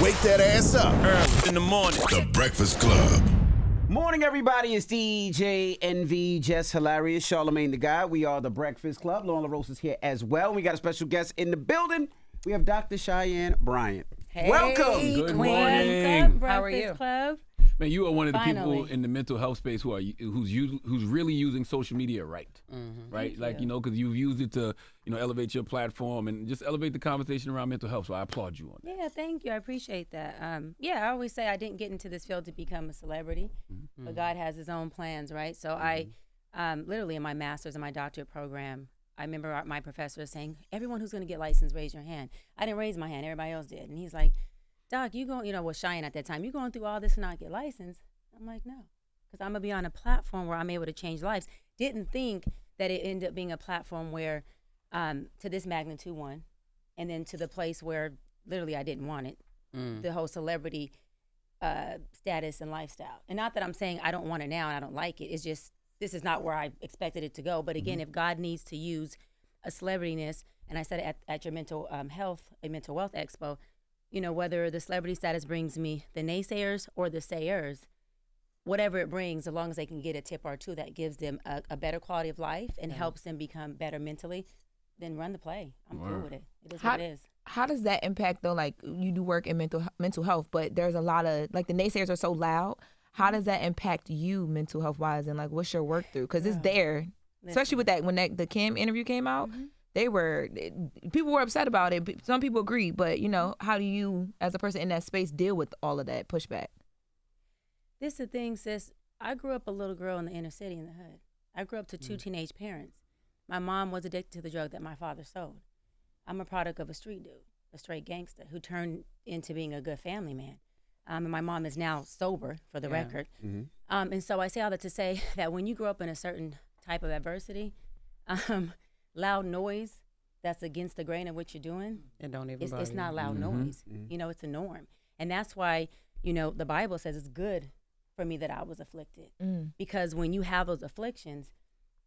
Wake that ass up. Early in the morning. The Breakfast Club. Morning, everybody. It's DJ NV, Jess Hilarious, Charlamagne the Guy. We are the Breakfast Club. Lauren Roques is here as well. We got a special guest in the building. We have Dr. Cheyenne Bryant. Hey, welcome. Good Queen. morning. How are you? Club. Man, you are one of the Finally. people in the mental health space who's really using social media right, right? Like because you've used it to elevate your platform and just elevate the conversation around mental health. So I applaud you on that. Yeah, thank you. I appreciate that. I always say I didn't get into this field to become a celebrity, but God has His own plans, right? So I, literally in my master's and my doctorate program, I remember my professor saying, "Everyone who's going to get licensed, raise your hand." I didn't raise my hand; everybody else did, and he's like, "Doc, you going, Cheyenne at that time, you going through all this to not get licensed?" I'm like, "No, because I'm gonna be on a platform where I'm able to change lives." Didn't think that it ended up being a platform where, to this magnitude one, and then to the place where literally I didn't want it, the whole celebrity status and lifestyle. And not that I'm saying I don't want it now and I don't like it. It's just this is not where I expected it to go. But again, if God needs to use a celebrityness, and I said it at your mental health, a mental wealth expo. Whether the celebrity status brings me the naysayers or the sayers, whatever it brings, as long as they can get a tip or two that gives them a better quality of life and helps them become better mentally, then run the play. I'm cool with it. It is what it is. How does that impact, though? Like, you do work in mental health, but there's a lot of, like, the naysayers are so loud. How does that impact you mental health-wise, and, like, what's your work through? Because it's there, especially with that, when the Kim interview came out. People were upset about it. Some people agree, but how do you, as a person in that space, deal with all of that pushback? This is the thing, sis. I grew up a little girl in the inner city in the hood. I grew up to two teenage parents. My mom was addicted to the drug that my father sold. I'm a product of a street dude, a straight gangster who turned into being a good family man. And my mom is now sober, for the record. And so I say all that to say that when you grow up in a certain type of adversity, loud noise that's against the grain of what you're doing, it's not loud noise. It's a norm. And that's why, the Bible says it's good for me that I was afflicted. Because when you have those afflictions,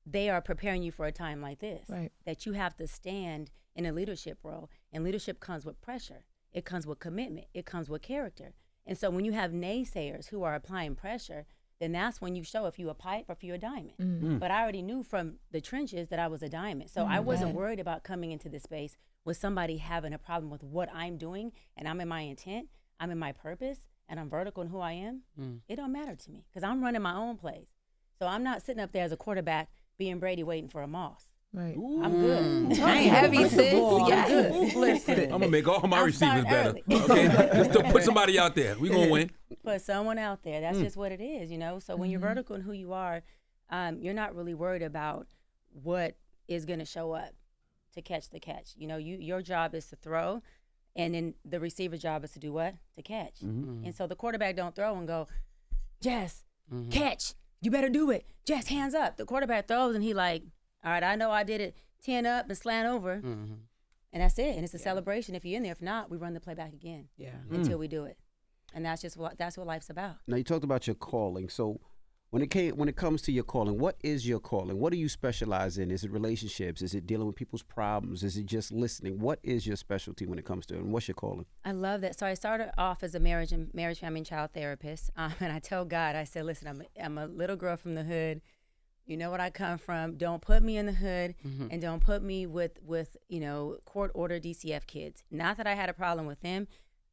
they are preparing you for a time like this. Right. That you have to stand in a leadership role. And leadership comes with pressure. It comes with commitment. It comes with character. And so when you have naysayers who are applying pressure, then that's when you show if you a pipe or if you a diamond. But I already knew from the trenches that I was a diamond. So I wasn't worried about coming into this space with somebody having a problem with what I'm doing, and I'm in my intent, I'm in my purpose, and I'm vertical in who I am. It don't matter to me because I'm running my own plays. So I'm not sitting up there as a quarterback being Brady waiting for a Moss. Right. I'm good. I ain't heavy, sis. I'm good. Listen. I'm gonna make all my receivers better. Early. Okay, just to put somebody out there. We gonna win. Put someone out there. That's just what it is, So when you're vertical in who you are, you're not really worried about what is gonna show up to catch the catch. Your job is to throw, and then the receiver's job is to do what? To catch. And so the quarterback don't throw and go, Jess, catch. You better do it. Jess, hands up. The quarterback throws and he like, all right, I know I did it 10 up and slant over. And that's it. And it's a celebration if you're in there. If not, we run the play back again until we do it. And that's what life's about. Now, you talked about your calling. So when it comes to your calling, what is your calling? What do you specialize in? Is it relationships? Is it dealing with people's problems? Is it just listening? What is your specialty when it comes to it? And what's your calling? I love that. So I started off as a marriage, family, and child therapist. And I tell God, I said, listen, I'm a little girl from the hood. You know what I come from. Don't put me in the hood and don't put me with court order DCF kids. Not that I had a problem with them.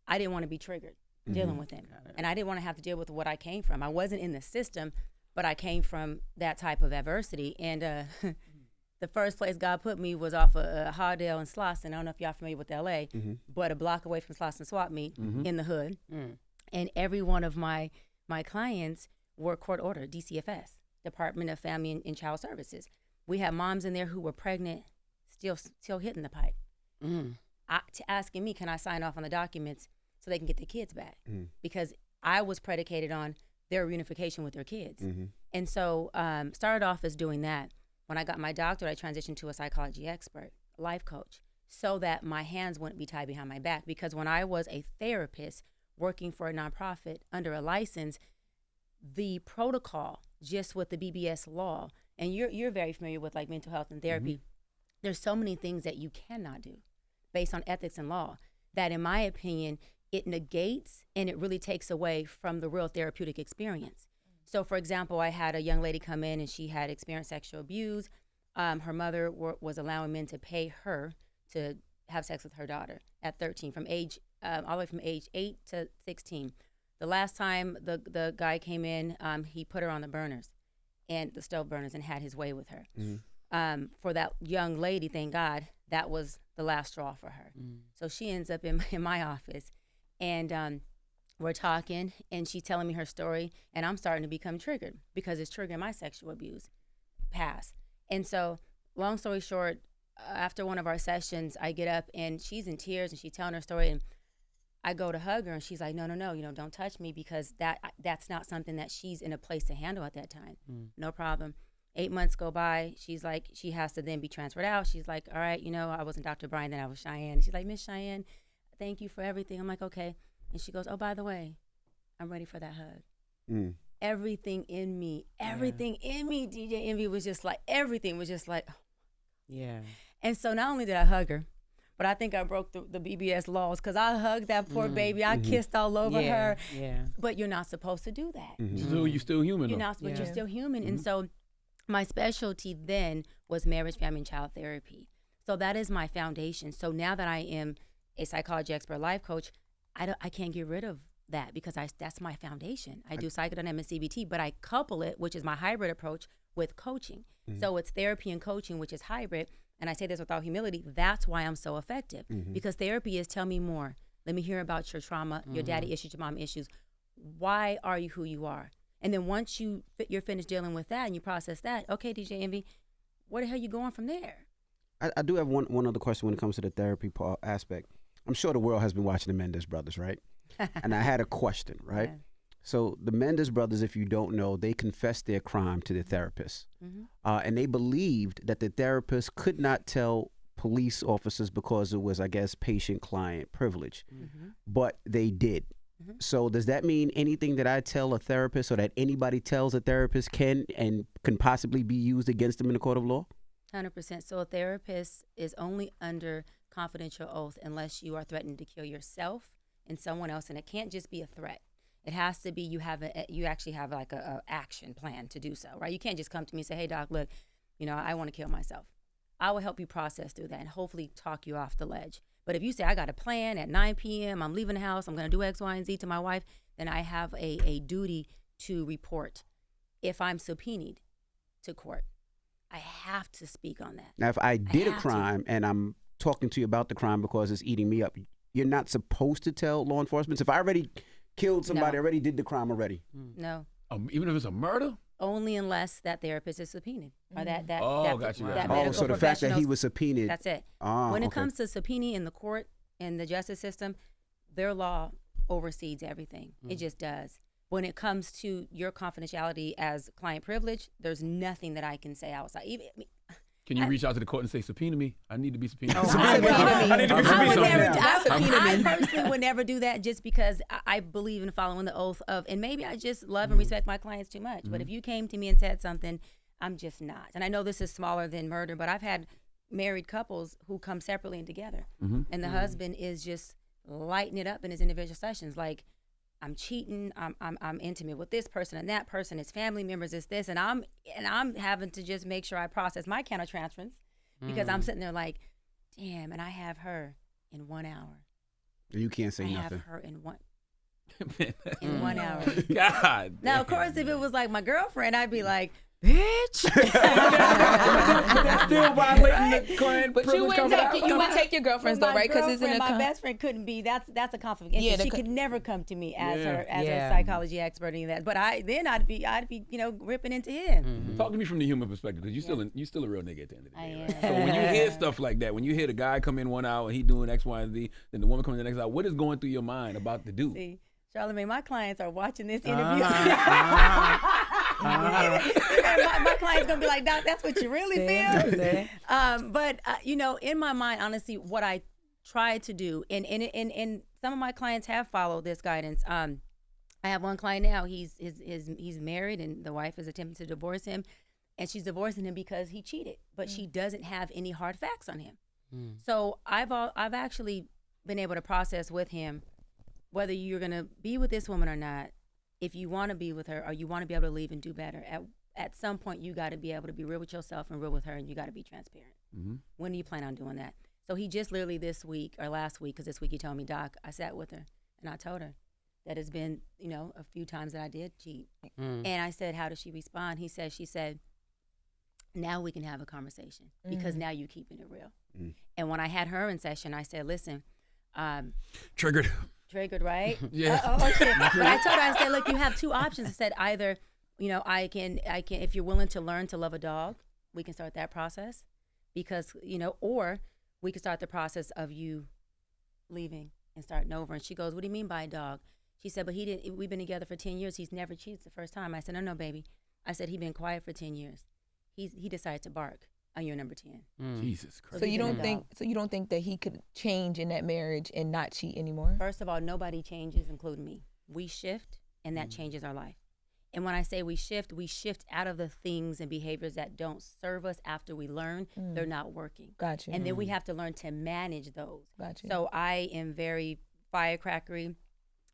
I didn't want to be triggered dealing with them. And I didn't want to have to deal with what I came from. I wasn't in the system, but I came from that type of adversity. And the first place God put me was off of Hardale and Slauson. I don't know if y'all familiar with LA, but a block away from Slauson Swap Meet in the hood. And every one of my clients were court order, DCFS, Department of Family and Child Services. We had moms in there who were pregnant, still hitting the pipe. Asking me, can I sign off on the documents so they can get their kids back? Because I was predicated on their reunification with their kids. And so started off as doing that. When I got my doctorate, I transitioned to a psychology expert, life coach, so that my hands wouldn't be tied behind my back. Because when I was a therapist working for a nonprofit under a license, the protocol just with the BBS law, and you're very familiar with like mental health and therapy, there's so many things that you cannot do based on ethics and law that, in my opinion, it negates and it really takes away from the real therapeutic experience. So, for example, I had a young lady come in and she had experienced sexual abuse. Her mother was allowing men to pay her to have sex with her daughter at 13, from age all the way from age 8 to 16. The last time the guy came in, he put her on the burners, and the stove burners, and had his way with her. For that young lady, thank God, that was the last straw for her. So she ends up in my office, and we're talking, and she's telling me her story, and I'm starting to become triggered because it's triggering my sexual abuse past. And so, long story short, after one of our sessions, I get up, and she's in tears, and she's telling her story, and I go to hug her, and she's like, no, don't touch me, because that's not something that she's in a place to handle at that time. No problem. 8 months go by. She's like, she has to then be transferred out. She's like, all right, I wasn't Dr. Bryant, then I was Cheyenne. She's like, Miss Cheyenne, thank you for everything. I'm like, okay. And she goes, oh, by the way, I'm ready for that hug. Everything in me, DJ Envy was just like, everything was just like, oh. Yeah. And so not only did I hug her, but I think I broke the BBS laws, because I hugged that poor baby. I kissed all over her. Yeah. But you're not supposed to do that. So you're still human. You're not, but you're still human. And so my specialty then was marriage, family, and child therapy. So that is my foundation. So now that I am a psychology expert, life coach, I can't get rid of that, because that's my foundation. I do psychodynamic CBT, but I couple it, which is my hybrid approach, with coaching. So it's therapy and coaching, which is hybrid. And I say this without humility. That's why I'm so effective, because therapy is, tell me more. Let me hear about your trauma, your daddy issues, your mom issues. Why are you who you are? And then once you're finished dealing with that and you process that, okay, DJ Envy, where the hell you going from there? I do have one other question when it comes to the therapy aspect. I'm sure the world has been watching the Mendes brothers, right? And I had a question, right? Yeah. So the Mendes brothers, if you don't know, they confessed their crime to the therapist. And they believed that the therapist could not tell police officers because it was, I guess, patient-client privilege. But they did. So does that mean anything that I tell a therapist or that anybody tells a therapist can possibly be used against them in the court of law? 100%. So a therapist is only under confidential oath unless you are threatening to kill yourself and someone else, and it can't just be a threat. It has to be you actually have like a action plan to do so, right? You can't just come to me and say, hey, doc, look, I want to kill myself. I will help you process through that and hopefully talk you off the ledge. But if you say, I got a plan at 9 p.m., I'm leaving the house, I'm going to do X, Y, and Z to my wife, then I have a duty to report. If I'm subpoenaed to court, I have to speak on that. Now, if I did a crime and I'm talking to you about the crime because it's eating me up, you're not supposed to tell law enforcement? So if I already killed somebody, already did the crime already? No. Even if it's a murder? Only unless that therapist is subpoenaed. Or that got you. So the fact that he was subpoenaed. That's it. When it comes to subpoena in the court, in the justice system, their law oversees everything. It just does. When it comes to your confidentiality as client privilege, there's nothing that I can say outside. Can you reach out to the court and say, subpoena me? I need to be subpoenaed. I personally would never do that, just because I believe in following the oath of, and maybe I just love and respect my clients too much. But if you came to me and said something, I'm just not. And I know this is smaller than murder, but I've had married couples who come separately and together. And the husband is just lighting it up in his individual sessions. Like, I'm cheating, I'm intimate with this person and that person, his family members, is this, and I'm having to just make sure I process my countertransference, because I'm sitting there like, damn, and I have her in 1 hour. And you can't say nothing. I have her in 1 hour. God. Now, of course, if it was like my girlfriend, I'd be like, bitch. That's still violating the client But you wouldn't take your girlfriend's though, right? Because it's in my best friend couldn't be. That's a conflict. Yeah, she could never come to me as her psychology expert or that. But I'd be ripping into him. Talk to me from the human perspective, because you still a real nigga at the end of the day. I Right? am. So when you hear stuff like that, when you hear the guy come in 1 hour and he doing X, Y, and Z, then the woman coming in the next hour, what is going through your mind about the dude? See, Charlamagne, my clients are watching this interview. My client's gonna be like, Doc, that's what you really feel. But in my mind, honestly, what I try to do, and some of my clients have followed this guidance. I have one client now. He's married, and the wife is attempting to divorce him, and she's divorcing him because he cheated, but she doesn't have any hard facts on him. So I've actually been able to process with him whether you're going to be with this woman or not, if you want to be with her or you want to be able to leave and do better, at some point you got to be able to be real with yourself and real with her, and you got to be transparent. When do you plan on doing that? So he just literally this week or last week, because this week he told me, Doc, I sat with her and I told her that it's been, a few times that I did cheat. And I said, how does she respond? She said, now we can have a conversation because now you're keeping it real. And when I had her in session, I said, listen. Triggered, right? Yeah. Shit. But I told her, I said, look, you have two options. I said, either, I can, if you're willing to learn to love a dog, we can start that process because, or we can start the process of you leaving and starting over. And she goes, what do you mean by a dog? She said, but we've been together for 10 years. He's never cheated the first time. I said, no, baby. I said, he's been quiet for 10 years. He decided to bark on year number 10. Jesus Christ. So you don't think that he could change in that marriage and not cheat anymore? First of all, nobody changes, including me. We shift, and that changes our life. And when I say we shift out of the things and behaviors that don't serve us after we learn. They're not working. Gotcha. And then we have to learn to manage those. Gotcha. So I am very firecrackery.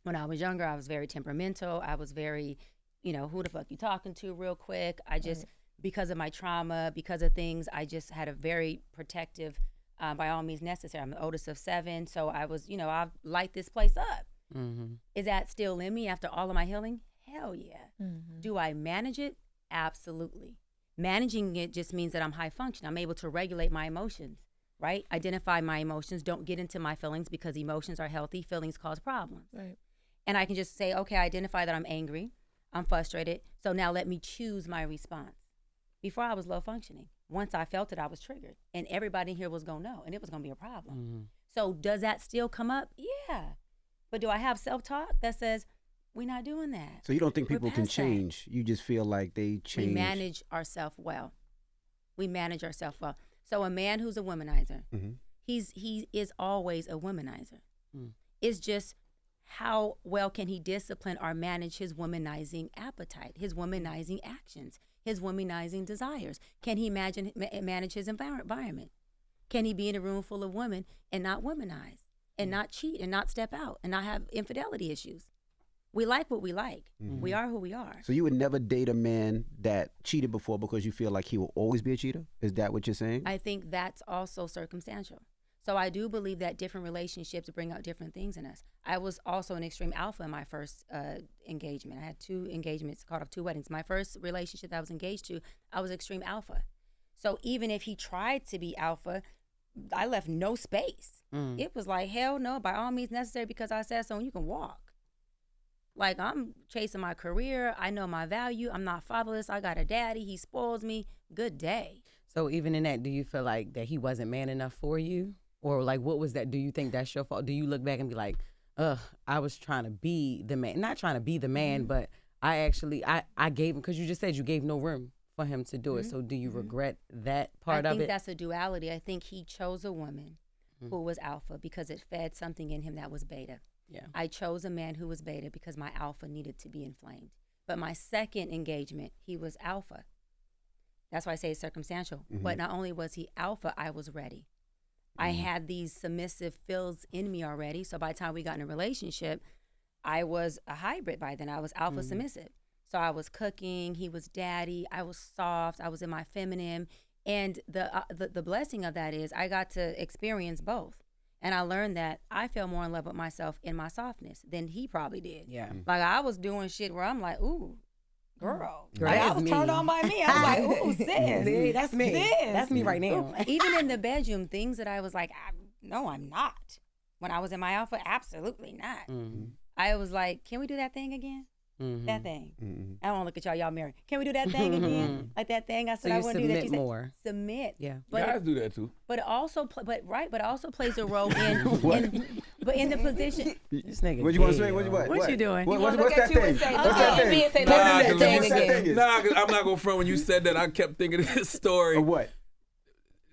When I was younger, I was very temperamental. I was very, who the fuck you talking to real quick. I just, because of my trauma, because of things, I just had a very protective, by all means necessary. I'm the oldest of 7. So I was, I light this place up. Is that still in me after all of my healing? Hell yeah. Do I manage it? Absolutely. Managing it just means that I'm high function. I'm able to regulate my emotions, right? Identify my emotions. Don't get into my feelings because emotions are healthy. Feelings cause problems. Right. And I can just say, okay, I identify that I'm angry. I'm frustrated. So now let me choose my response. Before I was low functioning. Once I felt it, I was triggered. And everybody in here was going to know. And it was going to be a problem. So does that still come up? Yeah. But do I have self-talk that says, we're not doing that? So you don't think people can change? You just feel like they change? We manage ourselves well. So a man who's a womanizer, he is always a womanizer. It's just how well can he discipline or manage his womanizing appetite, his womanizing actions, his womanizing desires? Can he manage his environment? Can he be in a room full of women and not womanize and not cheat and not step out and not have infidelity issues? We like what we like. We are who we are. So you would never date a man that cheated before because you feel like he will always be a cheater? Is that what you're saying? I think that's also circumstantial. So I do believe that different relationships bring out different things in us. I was also an extreme alpha in my first engagement. I had 2 engagements, called off 2 weddings. My first relationship that I was engaged to, I was extreme alpha. So even if he tried to be alpha, I left no space. It was like, hell no, by all means necessary, because I said so and you can walk. Like, I'm chasing my career. I know my value. I'm not fatherless. I got a daddy. He spoils me. Good day. So even in that, do you feel like that he wasn't man enough for you? Or like, what was that? Do you think that's your fault? Do you look back and be like, I was trying to be the man. Not trying to be the man, but I gave him, because you just said you gave no room for him to do it. So do you regret that part of it? I think that's a duality. I think he chose a woman who was alpha because it fed something in him that was beta. Yeah. I chose a man who was beta because my alpha needed to be inflamed. But my second engagement, he was alpha. That's why I say it's circumstantial. But not only was he alpha, I was ready. I had these submissive feels in me already. So by the time we got in a relationship, I was a hybrid by then. I was alpha submissive. So I was cooking, he was daddy, I was soft, I was in my feminine. And the blessing of that is I got to experience both. And I learned that I fell more in love with myself in my softness than he probably did. Yeah. Like, I was doing shit where I'm like, ooh, girl. Girl, Like, that I was is turned me. on by me. I was like, ooh, sis. See, that's me. Sis. That's me right now. Even in the bedroom, things that I was like, no, I'm not. When I was in my alpha, absolutely not. I was like, can we do that thing again? That thing. I don't want to look at y'all married. Can we do that thing again? Like that thing I said So I you wouldn't do that. submit You more. said submit. Yeah. But Guys do that too. But it also, it also plays a role but in the position. This nigga. What you want to say? What you doing? What's look that at you thing? and say, What's look that at me and say, thing? look Nah, at that 'cause thing when you said again. Nah, 'cause I'm not gonna front. When you said that, I kept thinking of this story. Or what?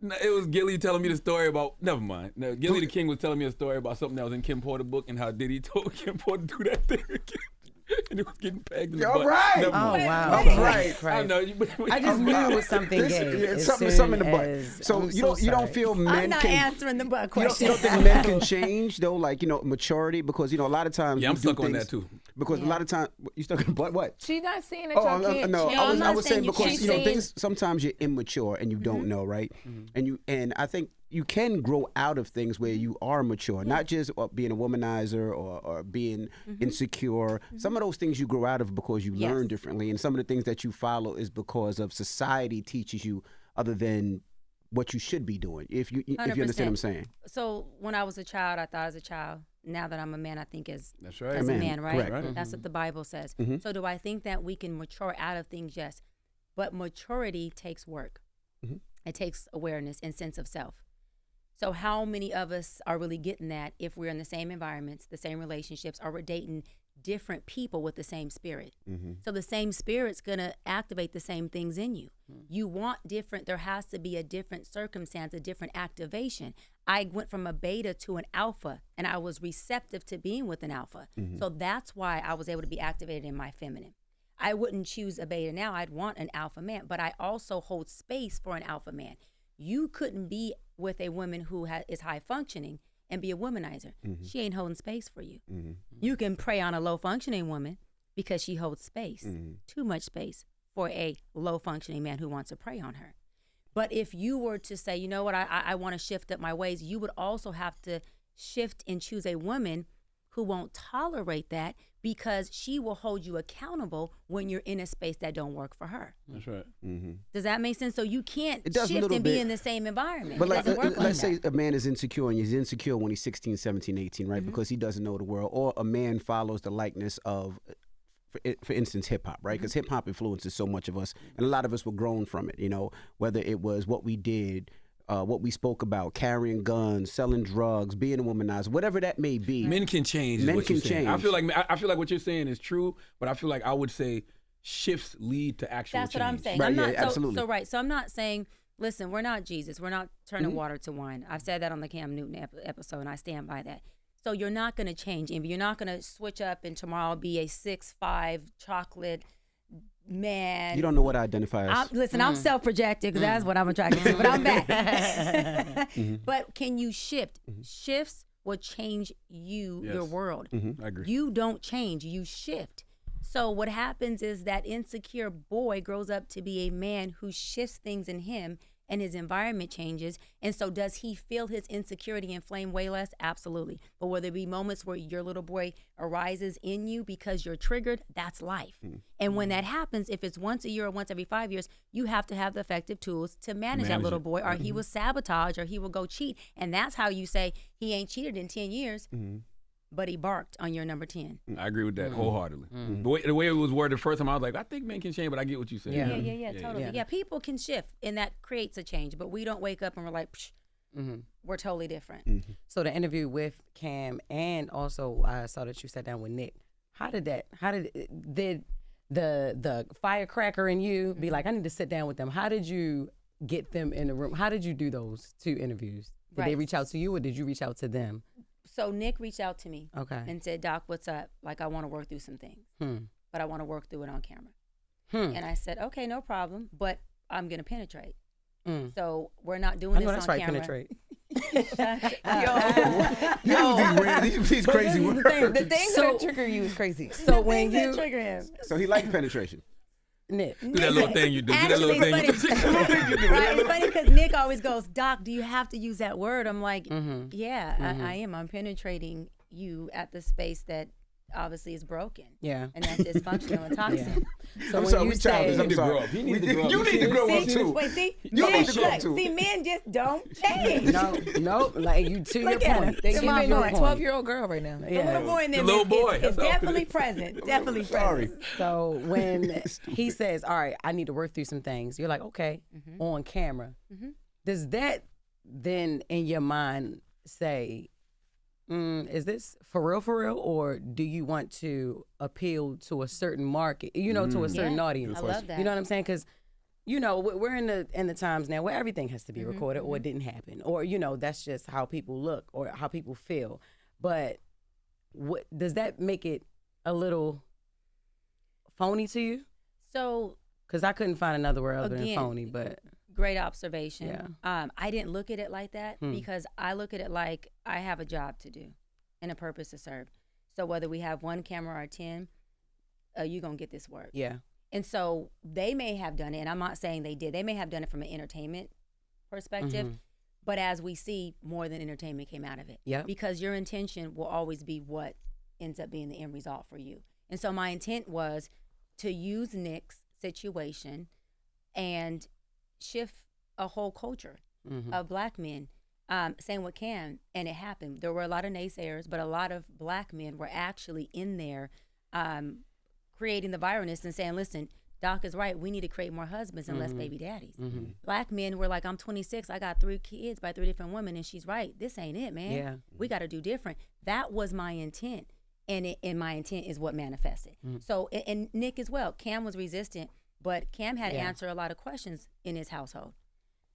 No, it was Gilly telling me the story about. Never mind. No, Gilly the King was telling me a story about something that was in Kim Porter's book and how Diddy told Kim Porter to do that thing again. And it was getting pegged in the Yo, butt. right. Never Oh mind. wow. All Okay, right. right. I know. I just knew it was something gay. Yeah, as something soon in the butt. as- So I'm you don't sorry. feel men I'm not can answering the butt you question. don't think men can change though, like maturity, because a lot of times Yeah, I'm we do stuck on things- that too. Because a lot of times you stuck in the butt. What? She's not saying that Oh, y'all can't no. change. I was not saying saying you because can't change. things sometimes you're immature and you don't know, right? And I think you can grow out of things where you are mature, not just being a womanizer or being insecure. Some of those things you grow out of because you learn differently, and some of the things that you follow is because of society teaches you other than what you should be doing. If you understand what I'm saying. So when I was a child, I thought as a child. Now that I'm a man, I think as That's right. as a Amen. man, right? Correct. Right. That's what the Bible says. So do I think that we can mature out of things? Yes. But maturity takes work. It takes awareness and sense of self. So how many of us are really getting that if we're in the same environments, the same relationships, or we're dating different people with the same spirit? So the same spirit's going to activate the same things in you. You want different, there has to be a different circumstance, a different activation. I went from a beta to an alpha, and I was receptive to being with an alpha. So that's why I was able to be activated in my feminine. I wouldn't choose a beta now. I'd want an alpha man, but I also hold space for an alpha man. You couldn't be with a woman who is high functioning and be a womanizer. She ain't holding space for you. You can prey on a low functioning woman because she holds space, too much space for a low functioning man who wants to prey on her. But if you were to say, you know what, I want to shift up my ways, you would also have to shift and choose a woman who won't tolerate that, because she will hold you accountable when you're in a space that don't work for her. That's right. Does that make sense? So you can't It does a shift little and be bit. in the same environment. But It like, doesn't work like let's say that. a man is insecure, and he's insecure when he's 16, 17, 18, right? Because he doesn't know the world. Or a man follows the likeness of, for instance, hip hop, right? Because hip hop influences so much of us, and a lot of us were grown from it. Whether it was what we did, what we spoke about, carrying guns, selling drugs, being a womanizer, whatever that may be. Men can change. is Men what you're can saying. I change. feel like what you're saying is true, but I feel like I would say shifts lead to actual That's change. what I'm saying. Right, I'm not, yeah, absolutely. So I'm not saying, listen, we're not Jesus. We're not turning water to wine. I've said that on the Cam Newton episode, and I stand by that. So you're not going to change. Envy. You're not going to switch up and tomorrow be a 6'5" chocolate man. You don't know what I identify as. Listen, I'm self-projected because that's what I'm attracted to, but I'm back. But can you shift? Shifts will change you, your Yes. world. I agree. You don't change, you shift. So what happens is that insecure boy grows up to be a man who shifts things in him, and his environment changes. And so does he feel his insecurity and flame way less? Absolutely. But will there be moments where your little boy arises in you because you're triggered? That's life. And when that happens, if it's once a year or once every 5 years, you have to have the effective tools to manage that Manage little it. boy, or he will sabotage, or he will go cheat. And that's how you say he ain't cheated in 10 years, but he barked on your number 10. I agree with that wholeheartedly. The way it was worded the first time, I was like, I think men can change, but I get what you're saying. Yeah. Totally. Yeah, people can shift, and that creates a change, but we don't wake up and we're like, Psh, we're totally different. So the interview with Cam, and also I saw that you sat down with Nick. Did the firecracker in you be like, I need to sit down with them? How did you get them in the room? How did you do those 2 interviews? Did they Right. reach out to you, or did you reach out to them? So Nick reached out to me Okay. and said, Doc, what's up? Like, I want to work through some things, but I want to work through it on camera. And I said, okay, no problem, but I'm going to penetrate. So we're not doing I this know on that's right, camera. penetrate. These crazy words. The things So- that trigger you is crazy. So when you, Trigger him. So he liked penetration. Nick, Do that little thing you do. Do that Actually, little thing you do. right, it's funny because Nick always goes, Doc, do you have to use that word? I'm like, yeah, I am. I'm penetrating you at the space that obviously is broken. Yeah. And that's dysfunctional and toxic. So I'm when sorry, you we childish. say, I'm sorry. grow up. He needs to grow up. You need to grow up too. Wait, see? You men, need to grow up look, too. see, men just don't change. no, like you to your Look at him. point. They She give might you know your a point. 12-year-old girl right now. The little boy in there The little boy, is that's all it definitely is. present. Definitely Sorry. present. So when he says, all right, I need to work through some things, you're like, okay, on camera. Does that then in your mind say, is this for real, or do you want to appeal to a certain market, to a certain Yeah, audience? I love that. You know what I'm saying? Because, we're in the times now where everything has to be recorded, or it didn't happen, or, that's just how people look or how people feel. But what does that make it a little phony to you? So, Because I couldn't find another word other than Again, phony, but great observation. Yeah. I didn't look at it like that because I look at it like I have a job to do and a purpose to serve. So whether we have 1 camera or 10, you're going to get this work. yeah. And so they may have done it, and I'm not saying they did. They may have done it from an entertainment perspective, but as we see, more than entertainment came out of it. Yep. Because your intention will always be what ends up being the end result for you. And so my intent was to use Nick's situation and shift a whole culture of black men. Same with Cam, and it happened. There were a lot of naysayers, but a lot of black men were actually in there creating the viralness and saying, listen, Doc is right. We need to create more husbands and less baby daddies. Black men were like, I'm 26. I got 3 kids by 3 different women. And she's right. This ain't it, man. Yeah. We got to do different. That was my intent. And my intent is what manifested. So, and Nick as well. Cam was resistant, but Cam had to answer a lot of questions in his household.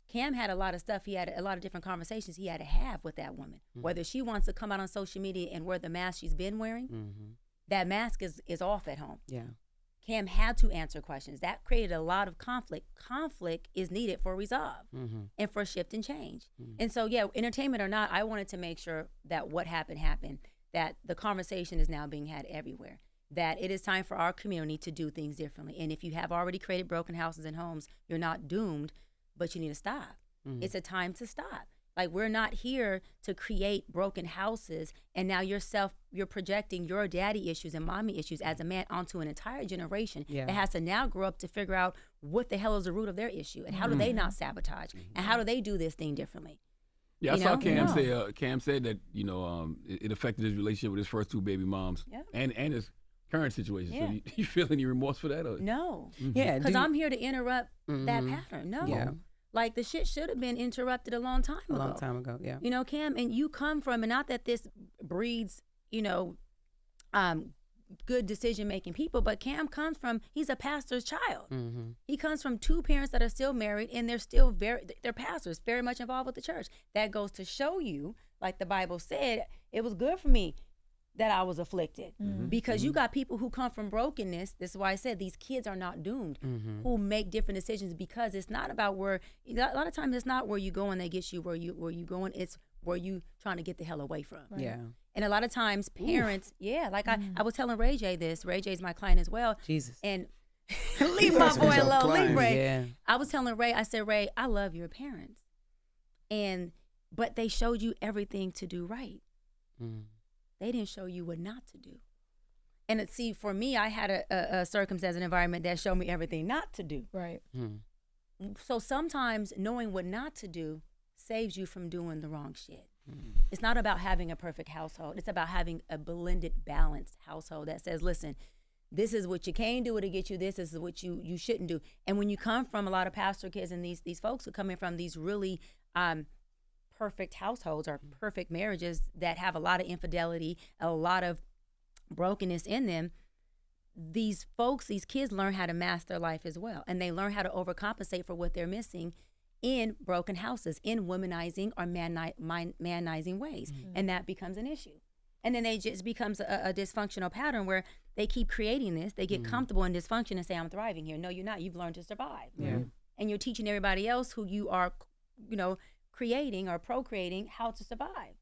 Cam had a lot of stuff. He had a lot of different conversations he had to have with that woman. Whether she wants to come out on social media and wear the mask she's been wearing, that mask is off at home. Yeah. Cam had to answer questions. That created a lot of conflict. Conflict is needed for resolve and for shift and change. And so, yeah, entertainment or not, I wanted to make sure that what happened, that the conversation is now being had everywhere, that it is time for our community to do things differently. And if you have already created broken houses and homes, you're not doomed, but you need to stop. It's a time to stop. Like, we're not here to create broken houses, and now you're projecting your daddy issues and mommy issues as a man onto an entire generation that has to now grow up to figure out what the hell is the root of their issue and how do they not sabotage and how do they do this thing differently. Yeah, I saw Cam say. Cam said that it affected his relationship with his first 2 baby moms and his current situation. Yeah. So you feel any remorse for that? Or? No. Yeah. Because I'm here to interrupt that pattern. No. Yeah. Like, the shit should have been interrupted a long time ago. A long time ago, yeah. You know, Cam, and you come from, and not that this breeds, good decision-making people, but Cam comes from, he's a pastor's child. He comes from 2 parents that are still married, and they're pastors, very much involved with the church. That goes to show you, like the Bible said, it was good for me that I was afflicted, because you got people who come from brokenness. This is why I said these kids are not doomed, who make different decisions, because it's not about a lot of times it's not where you go and they get you where you going, it's where you trying to get the hell away from. Right. Yeah. And a lot of times parents, I was telling Ray J this. Ray J's my client as well. Jesus. And leave my boy alone, leave Ray. Yeah. I was telling Ray, I said, Ray, I love your parents, but they showed you everything to do right. They didn't show you what not to do. And see, for me, I had a circumstance, an environment that showed me everything not to do. Right. So sometimes knowing what not to do saves you from doing the wrong shit. It's not about having a perfect household. It's about having a blended, balanced household that says, listen, this is what you can do to get you this is what you shouldn't do. And when you come from a lot of pastor kids and these folks who come in from these really perfect households or perfect marriages that have a lot of infidelity, a lot of brokenness in them, these kids learn how to mask their life as well. And they learn how to overcompensate for what they're missing in broken houses, in womanizing or manizing ways. And that becomes an issue. And then it just becomes a dysfunctional pattern where they keep creating this. They get comfortable in dysfunction and say, I'm thriving here. No, you're not. You've learned to survive. Yeah. And you're teaching everybody else who you are, creating or procreating how to survive.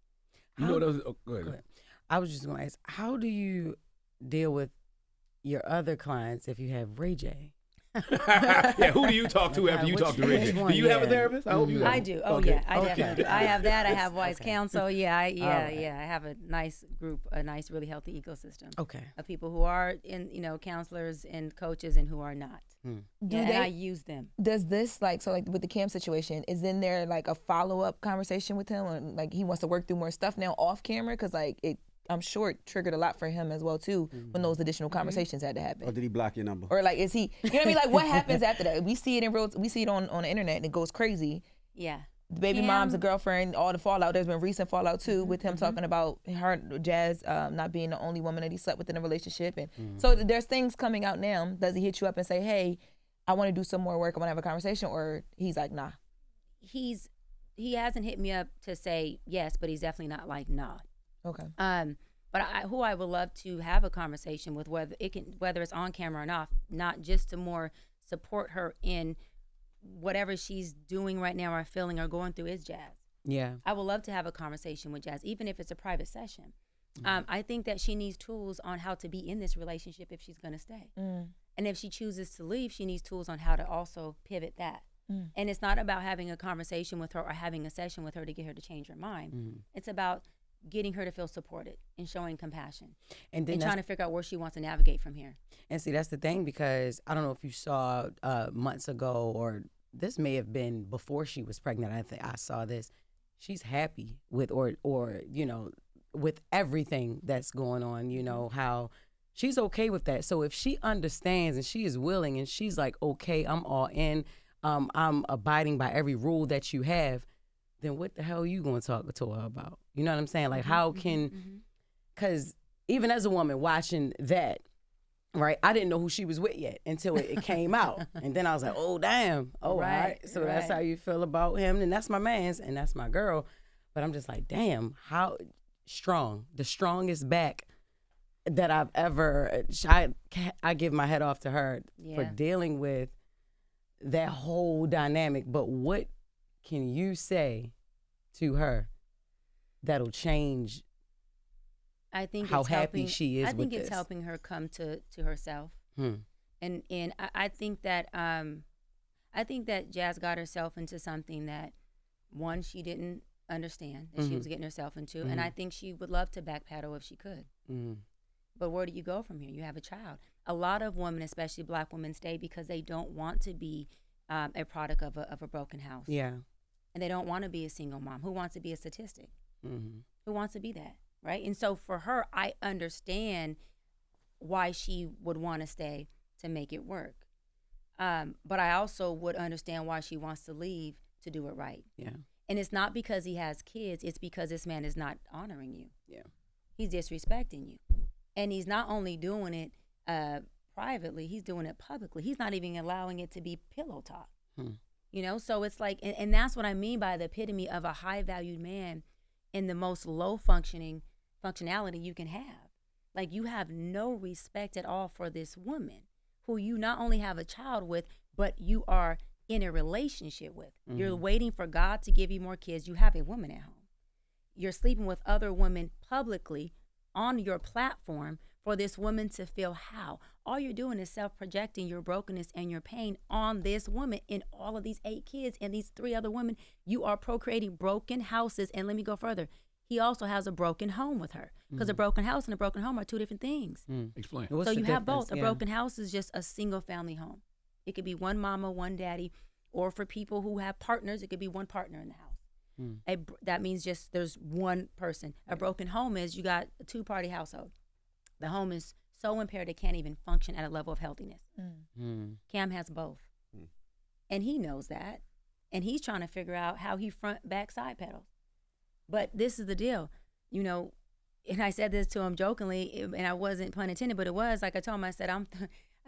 Go ahead. I was just going to ask, how do you deal with your other clients if you have Ray J? Yeah, who do you talk to after you talk to Ray J? Do you have a therapist? I hope you have. I do. Oh, okay. yeah, I definitely do. I have that. I have wise counsel. Yeah, I have a nice group, a nice, really healthy ecosystem. Okay. Of people who are counselors and coaches and who are not. And I use them. Does this like with the Cam situation, is in there like a follow-up conversation with him, or like he wants to work through more stuff now off camera? Because I'm sure it triggered a lot for him as well too when those additional conversations had to happen. Or did he block your number? Or like, is he? You know what I mean? Like, what happens after that? We see it we see it on the internet and it goes crazy. Yeah. The baby mom's, the girlfriend, all the fallout. There's been recent fallout too with him talking about her, Jazz, not being the only woman that he slept with in a relationship, and so there's things coming out now. Does he hit you up and say, "Hey, I want to do some more work. I want to have a conversation," or he's like, "Nah"? He hasn't hit me up to say yes, but he's definitely not like nah. Okay. But who I would love to have a conversation with, whether it's on camera or not just to more support her in whatever she's doing right now or feeling or going through, is Jazz. Yeah. I would love to have a conversation with Jazz, even if it's a private session. I think that she needs tools on how to be in this relationship if she's going to stay. And if she chooses to leave, she needs tools on how to also pivot that. And it's not about having a conversation with her or having a session with her to get her to change her mind. It's about getting her to feel supported and showing compassion and trying to figure out where she wants to navigate from here. And see, that's the thing, because I don't know if you saw months ago, or this may have been before she was pregnant. I think I saw this. She's happy with, or you know, with everything that's going on, you know, how she's okay with that. So if she understands and she is willing and she's like, okay, I'm all in, I'm abiding by every rule that you have, then what the hell are you going to talk to her about? You know what I'm saying? Like, how can, because even as a woman watching that, right, I didn't know who she was with yet until it came out. And then I was like, oh, damn. Oh, all right. So that's how you feel about him. And that's my man's and that's my girl. But I'm just like, damn, how strong, the strongest back that I've ever, I give my head off to her for dealing with that whole dynamic. But what can you say to her that'll change how happy she is with this? I think it's helping her come to herself. And I think that Jazz got herself into something that, one, she didn't understand that she was getting herself into, and I think she would love to backpedal if she could. But where do you go from here? You have a child. A lot of women, especially Black women, stay because they don't want to be a product of a broken house. Yeah. And they don't want to be a single mom. Who wants to be a statistic? Who wants to be that, right? And so for her, I understand why she would want to stay to make it work. But I also would understand why she wants to leave to do it right. Yeah. And it's not because he has kids. It's because this man is not honoring you. Yeah. He's disrespecting you. And he's not only doing it privately, he's doing it publicly. He's not even allowing it to be pillow talk. You know, so it's like, and that's what I mean by the epitome of a high-valued man in the most low functionality you can have. Like, you have no respect at all for this woman who you not only have a child with, but you are in a relationship with. You're waiting for God to give you more kids. You have a woman at home. You're sleeping with other women publicly on your platform for this woman to feel how. All you're doing is self-projecting your brokenness and your pain on this woman and all of these 8 kids and these 3 other women. You are procreating broken houses. And let me go further. He also has a broken home with her, because a broken house and a broken home are 2 different things. Explain. What's So the you have difference? both. A broken house is just a single family home. It could be one mama, one daddy, or for people who have partners, it could be one partner in the house. That means just there's one person. A broken home is you got a 2-party household. The home is so impaired it can't even function at a level of healthiness. Cam has both. And he knows that. And he's trying to figure out how he front, back, side pedals. But this is the deal. You know, and I said this to him jokingly, and I wasn't pun intended, but it was like I told him, I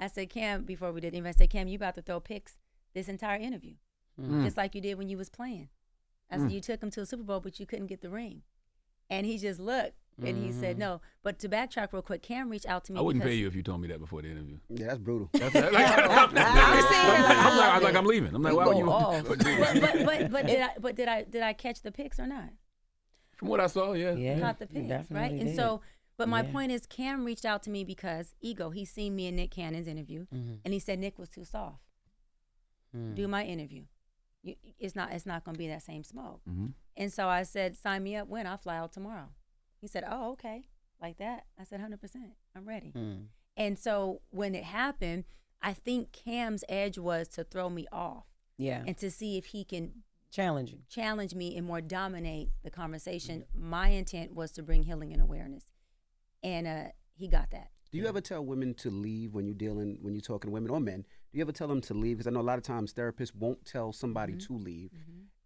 said, Cam, before we did the interview, I said, Cam, you about to throw picks this entire interview. Just like you did when you was playing. I said, you took him to a Super Bowl, but you couldn't get the ring. And he just looked, and he said no. But to backtrack real quick, Cam reached out to me. I wouldn't pay you if you told me that before the interview. Yeah, that's brutal. I'm like, I'm leaving. I'm like, why would you? But did I catch the picks or not? From what I saw, yeah. Caught the picks, right? And so, but my point is, Cam reached out to me because ego. He seen me and Nick Cannon's interview, and he said Nick was too soft. Do my interview. It's not going to be that same smoke. And so I said, sign me up when? I'll fly out tomorrow. He said, oh, okay, like that. I said, 100%, I'm ready. And so when it happened, I think Cam's edge was to throw me off. Yeah. And to see if he can challenge me and more dominate the conversation. My intent was to bring healing and awareness. And he got that. Do you ever tell women to leave when you're talking to women or men? Do you ever tell them to leave? Because I know a lot of times therapists won't tell somebody to leave.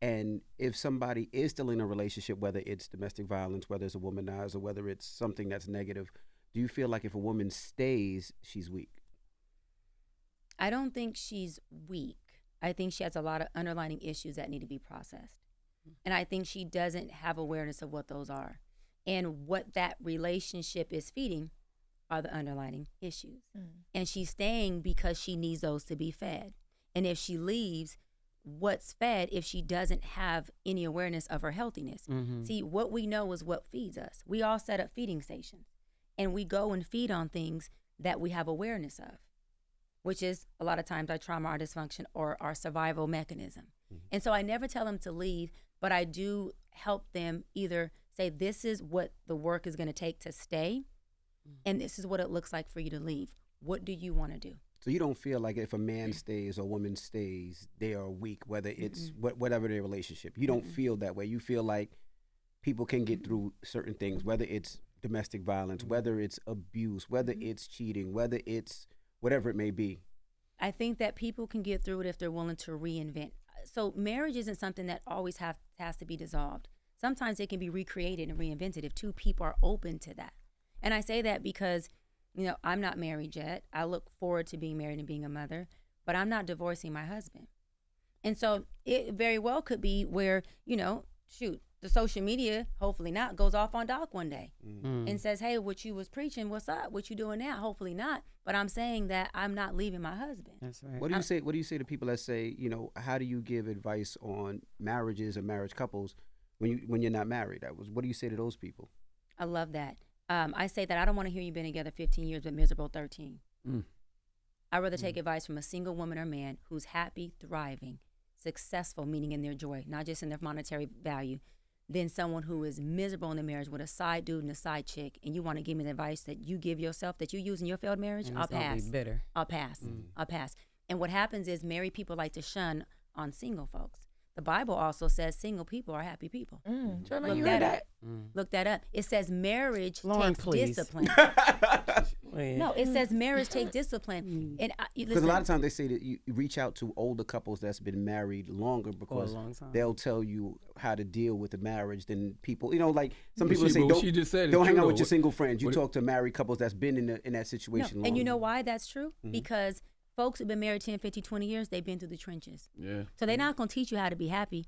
And if somebody is still in a relationship, whether it's domestic violence, whether it's a womanizer, or whether it's something that's negative, do you feel like if a woman stays, she's weak? I don't think she's weak. I think she has a lot of underlying issues that need to be processed. And I think she doesn't have awareness of what those are. And what that relationship is feeding are the underlying issues. And she's staying because she needs those to be fed. And if she leaves, what's fed if she doesn't have any awareness of her healthiness? See, what we know is what feeds us. We all set up feeding stations, and we go and feed on things that we have awareness of, which is a lot of times our trauma, our dysfunction, or our survival mechanism. And so I never tell them to leave, but I do help them either say, this is what the work is going to take to stay, and this is what it looks like for you to leave. What do you want to do? So you don't feel like if a man stays or a woman stays, they are weak, whether it's whatever their relationship. You don't feel that way. You feel like people can get through certain things, whether it's domestic violence, whether it's abuse, whether it's cheating, whether it's whatever it may be. I think that people can get through it if they're willing to reinvent. So marriage isn't something that always has to be dissolved. Sometimes it can be recreated and reinvented if two people are open to that. And I say that because, you know, I'm not married yet. I look forward to being married and being a mother, but I'm not divorcing my husband. And so it very well could be where, you know, shoot, the social media, hopefully not, goes off on Doc one day and says, hey, what you was preaching, what's up? What you doing now? Hopefully not. But I'm saying that I'm not leaving my husband. That's right. What do you say to people that say, you know, how do you give advice on marriages or marriage couples when you're not married? What do you say to those people? I love that. I say that I don't want to hear you've been together 15 years but miserable 13. I'd rather take advice from a single woman or man who's happy, thriving, successful, meaning in their joy, not just in their monetary value, than someone who is miserable in their marriage with a side dude and a side chick. And you want to give me the advice that you give yourself, that you use in your failed marriage? And I'll it's gonna pass. be bitter. I'll pass. I'll pass. And what happens is married people like to shun on single folks. The Bible also says single people are happy people. Charlamagne, you heard that? Look that up. It says marriage Lauren, takes please. discipline. No, it says marriage takes discipline. And Because a lot of times they say that you reach out to older couples that's been married longer because long time. they'll tell you how to deal with the marriage than people, you know, like some But people she- say but what she just said is don't hang true, out though. with your single friends. You What- talk to married couples that's been in that situation No, longer. and you know why that's true? Because folks who've been married 10, 50, 20 years, they've been through the trenches. Yeah. So they're not going to teach you how to be happy.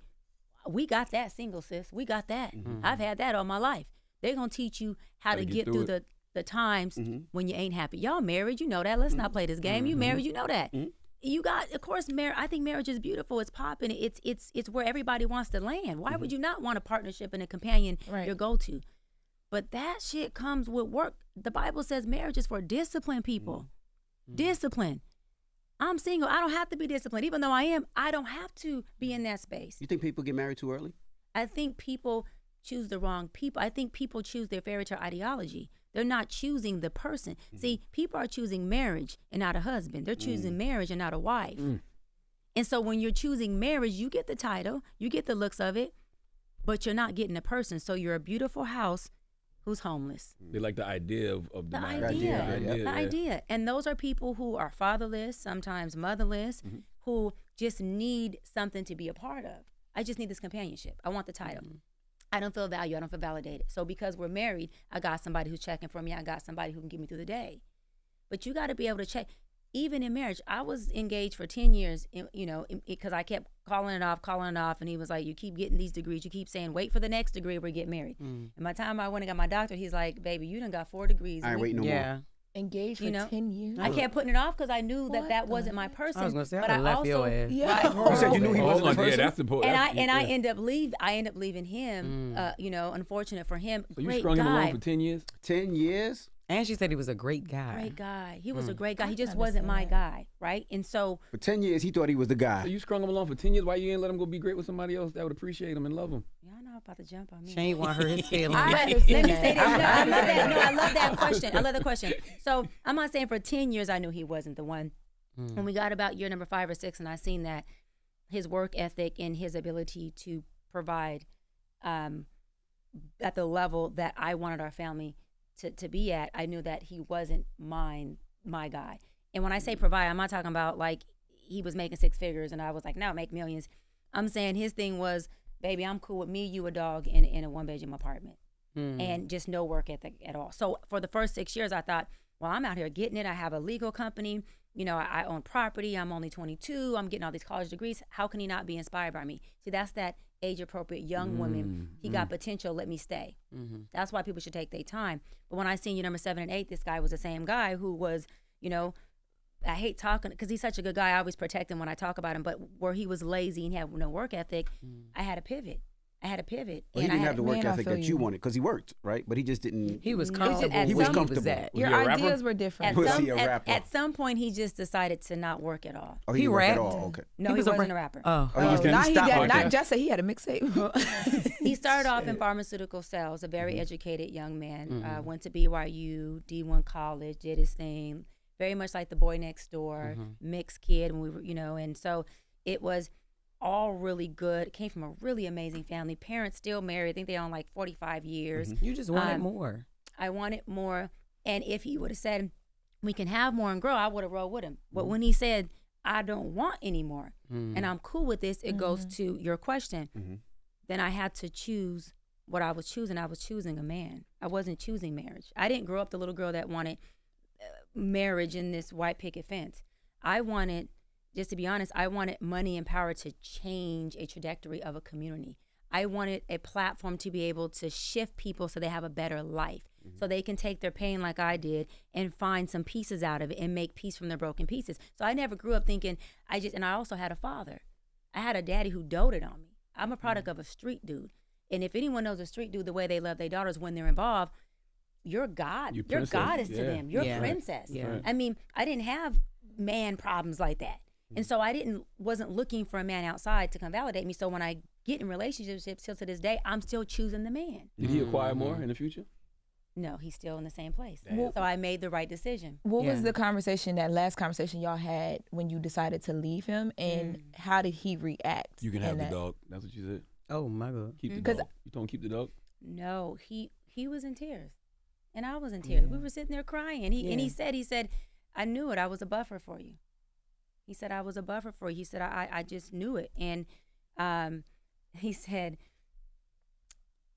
We got that, single sis. We got that. I've had that all my life. They're going to teach you how to get through the times when you ain't happy. Y'all married, you know that. Let's not play this game. You married, you know that. You got, of course, I think marriage is beautiful. It's popping. It's where everybody wants to land. Why would you not want a partnership and a companion, your go-to? But that shit comes with work. The Bible says marriage is for disciplined people. Discipline. I'm single. I don't have to be disciplined. Even though I am, I don't have to be in that space. You think people get married too early? I think people choose the wrong people. I think people choose their fairy tale ideology. They're not choosing the person. See, people are choosing marriage and not a husband. They're choosing marriage and not a wife. And so when you're choosing marriage, you get the title, you get the looks of it, but you're not getting a person. So you're a beautiful house who's homeless. They like the idea of the The marriage. idea. The idea. And those are people who are fatherless, sometimes motherless, who just need something to be a part of. I just need this companionship. I want the title. I don't feel valued. I don't feel validated. So because we're married, I got somebody who's checking for me. I got somebody who can get me through the day. But you got to be able to check. Even in marriage, I was engaged for 10 years, because I kept calling it off. And he was like, you keep getting these degrees. You keep saying, wait for the next degree, we're getting married. And by the time I went and got my doctorate, he's like, baby, you done got 4 degrees. I ain't waiting no more. Engaged for You know, 10 years. I kept putting it off because I knew What that the wasn't my person. I was gonna say, I but would've left your ass. You said you knew he wasn't the person? Yeah, that's important. I end up leaving him. Unfortunate for him. So you Great strung him guy. along for 10 years? 10 years? And she said he was a great guy. Great guy. He was a great guy. He I just can wasn't my understand guy, right? And so For 10 years, he thought he was the So guy. you strung him along for 10 years? Why you ain't let him go be great with somebody else that would appreciate him and love him? y'all know about to jump on me. She ain't want her his feelings. Let me say this. No, I love that. No, I love that question. I love the question. So I'm not saying for 10 years I knew he wasn't the one. When we got about year number 5 or 6, and I seen that his work ethic and his ability to provide at the level that I wanted our family to be at, I knew that he wasn't my guy. And when I say provide, I'm not talking about like he was making 6 figures and I was like, no, make millions. I'm saying his thing was, baby, I'm cool with me, you, a dog in a 1-bedroom apartment. And just no work ethic at all. So for the first 6 years, I thought, well, I'm out here getting it. I have a legal company. I own property. I'm only 22. I'm getting all these college degrees. How can he not be inspired by me? See, that's that age-appropriate young women. He got potential, let me stay. That's why people should take their time. But when I seen you number 7 and 8, this guy was the same guy who was, I hate talking because he's such a good guy. I always protect him when I talk about him. But where he was lazy and had no work ethic, I had to pivot. Well, he didn't have the work ethic that you wanted because he worked, right? But he just didn't. He was comfortable. He was comfortable. Your ideas were different. Was he a rapper? At some point, he just decided to not work at all. Oh, he didn't work at all? Okay. No, he wasn't a rapper. Not just that he had a mixtape. He started off in pharmaceutical sales, a very educated young man, went to BYU, D1 college, did his thing, very much like the boy next door, mixed kid, and we were, and so it was all really good. Came from a really amazing family. Parents still married. I think they own like 45 years. You just wanted more. I wanted more. And if he would have said, we can have more and grow, I would have rolled with him. But when he said, I don't want any more, and I'm cool with this, it goes to your question. Then I had to choose what I was choosing. I was choosing a man. I wasn't choosing marriage. I didn't grow up the little girl that wanted marriage in this white picket fence. I wanted, just to be honest, I wanted money and power to change a trajectory of a community. I wanted a platform to be able to shift people so they have a better life, so they can take their pain like I did and find some pieces out of it and make peace from their broken pieces. So I never grew up thinking, and I also had a father. I had a daddy who doted on me. I'm a product of a street dude. And if anyone knows a street dude, the way they love their daughters when they're involved, you're God. You're goddess to them. You're princess. Yeah. I mean, I didn't have man problems like that. And so wasn't looking for a man outside to come validate me. So when I get in relationships still to this day, I'm still choosing the man. Did he acquire more in the future? No, he's still in the same place. So I made the right decision. What was the conversation, that last conversation y'all had when you decided to leave him, and how did he react? You can have the dog. That's what you said. Oh my God. Keep the dog. You don't keep the dog? No, he was in tears. And I was in tears. We were sitting there crying. And he said, I knew it. I was a buffer for you. He said, I was a buffer for you. He said, I just knew it. And he said,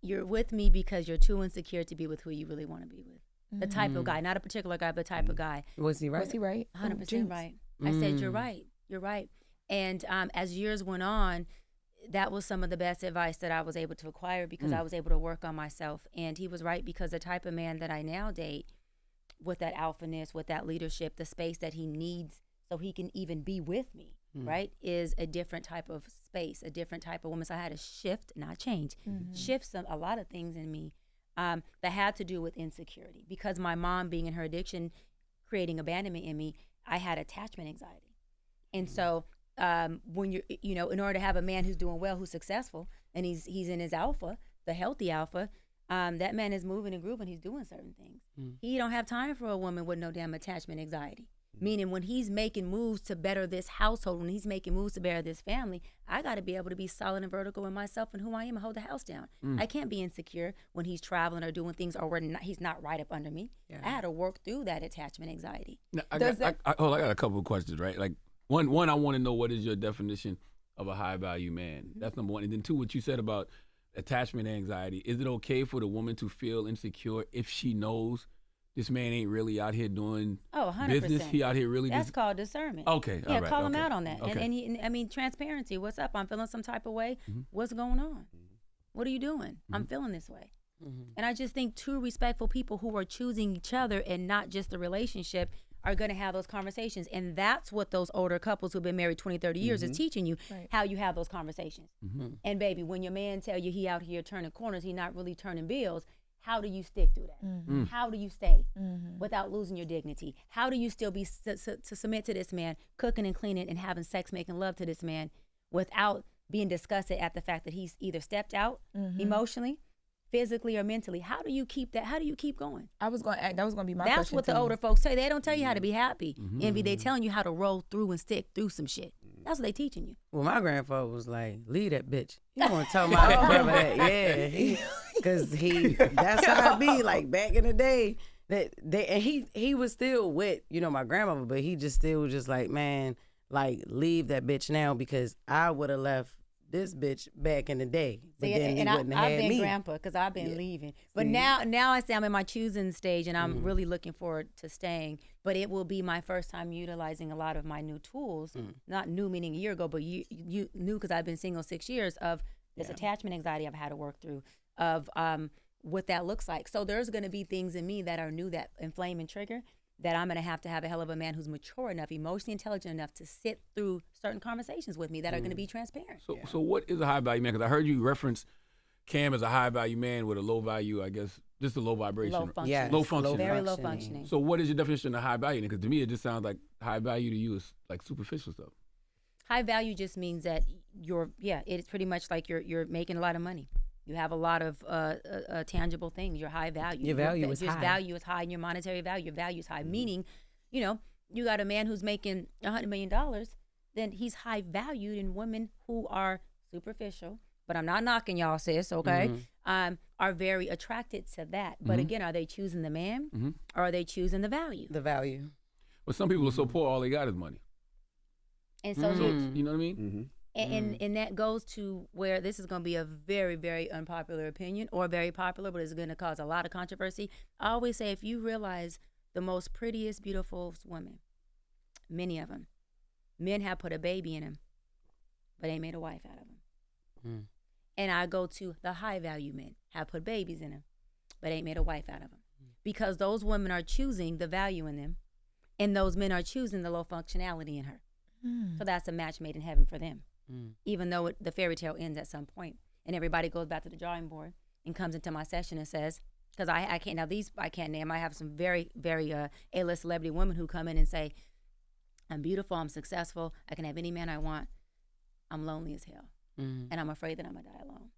you're with me because you're too insecure to be with who you really want to be with. The type of guy, not a particular guy, but the type of guy. Was he right? Was he right? 100% right. I said, you're right. You're right. And as years went on, that was some of the best advice that I was able to acquire because I was able to work on myself. And he was right, because the type of man that I now date, with that alphaness, with that leadership, the space that he needs so he can even be with me, right, is a different type of space, a different type of woman. So I had to shift, not change, shift a lot of things in me that had to do with insecurity. Because my mom being in her addiction, creating abandonment in me, I had attachment anxiety. And so when you're, in order to have a man who's doing well, who's successful, and he's in his alpha, the healthy alpha, that man is moving and grooving, he's doing certain things. He don't have time for a woman with no damn attachment anxiety. Meaning when he's making moves to better this household, when he's making moves to better this family, I got to be able to be solid and vertical in myself and who I am and hold the house down. I can't be insecure when he's traveling or doing things or he's not right up under me. I had to work through that attachment anxiety. Now, I got a couple of questions, right? Like one, I want to know, what is your definition of a high value man? That's number one. And then two, what you said about attachment anxiety. Is it okay for the woman to feel insecure if she knows this man ain't really out here doing 100%. business? He out here really That's called discernment. Okay, yeah, all right, call him okay. out on that. Okay. And transparency. What's up? I'm feeling some type of way. What's going on? What are you doing? I'm feeling this way. And I just think two respectful people who are choosing each other and not just the relationship are going to have those conversations. And that's what those older couples who've been married 20, 30 years is teaching you, how you have those conversations. And baby, when your man tell you he out here turning corners, he not really turning bills, how do you stick through that? How do you stay without losing your dignity? How do you still be to submit to this man, cooking and cleaning and having sex, making love to this man without being disgusted at the fact that he's either stepped out emotionally, physically, or mentally? How do you keep that? How do you keep going? That was going to be my question. That's what the older folks tell you. They don't tell you how to be happy. Envy, they telling you how to roll through and stick through some shit. That's what they teaching you. Well, my grandfather was like, leave that bitch. He want to tell my brother that. Yeah. Because that's how it be, like back in the day. And he was still with, my grandmother, but he just still was just like, man, like, leave that bitch now, because I would have left this bitch back in the day. But then he wouldn't have I've had been me. grandpa because I've been leaving. But now I say I'm in my choosing stage, and I'm really looking forward to staying. But it will be my first time utilizing a lot of my new tools. Not new meaning a year ago, but you new because I've been single 6 years, of This attachment anxiety I've had to work through of what that looks like. So there's going to be things in me that are new that inflame and trigger that I'm going to have a hell of a man who's mature enough, emotionally intelligent enough to sit through certain conversations with me that are going to be transparent. So what is a high value man? Because I heard you reference Cam as a high value man with a low value, I guess, just a low vibration. Low functioning. Yes, Low functioning. Very low functioning. So what is your definition of high value? Because to me, it just sounds like high value to you is like superficial stuff. High value just means that it's pretty much like you're making a lot of money. You have a lot of tangible things. You're high value. Your value is high. Your value is high, and your monetary value. Your value is high. Meaning, you got a man who's making $100 million, then he's high valued, and women who are superficial, but I'm not knocking y'all, sis, okay, are very attracted to that. But again, are they choosing the man or are they choosing the value? The value. But some people are so poor, all they got is money. And so You know what I mean? And that goes to where this is going to be a very, very unpopular opinion, or very popular, but it's going to cause a lot of controversy. I always say, if you realize the most prettiest, beautiful women, many of them, men have put a baby in them, but ain't made a wife out of them. And I go to the high value men, have put babies in them, but ain't made a wife out of them. Because those women are choosing the value in them, and those men are choosing the low functionality in her. So that's a match made in heaven for them. Even though the fairy tale ends at some point, and everybody goes back to the drawing board and comes into my session and says, because I can't name. I have some very, very A-list celebrity women who come in and say, I'm beautiful, I'm successful, I can have any man I want, I'm lonely as hell, and I'm afraid that I'm gonna die alone.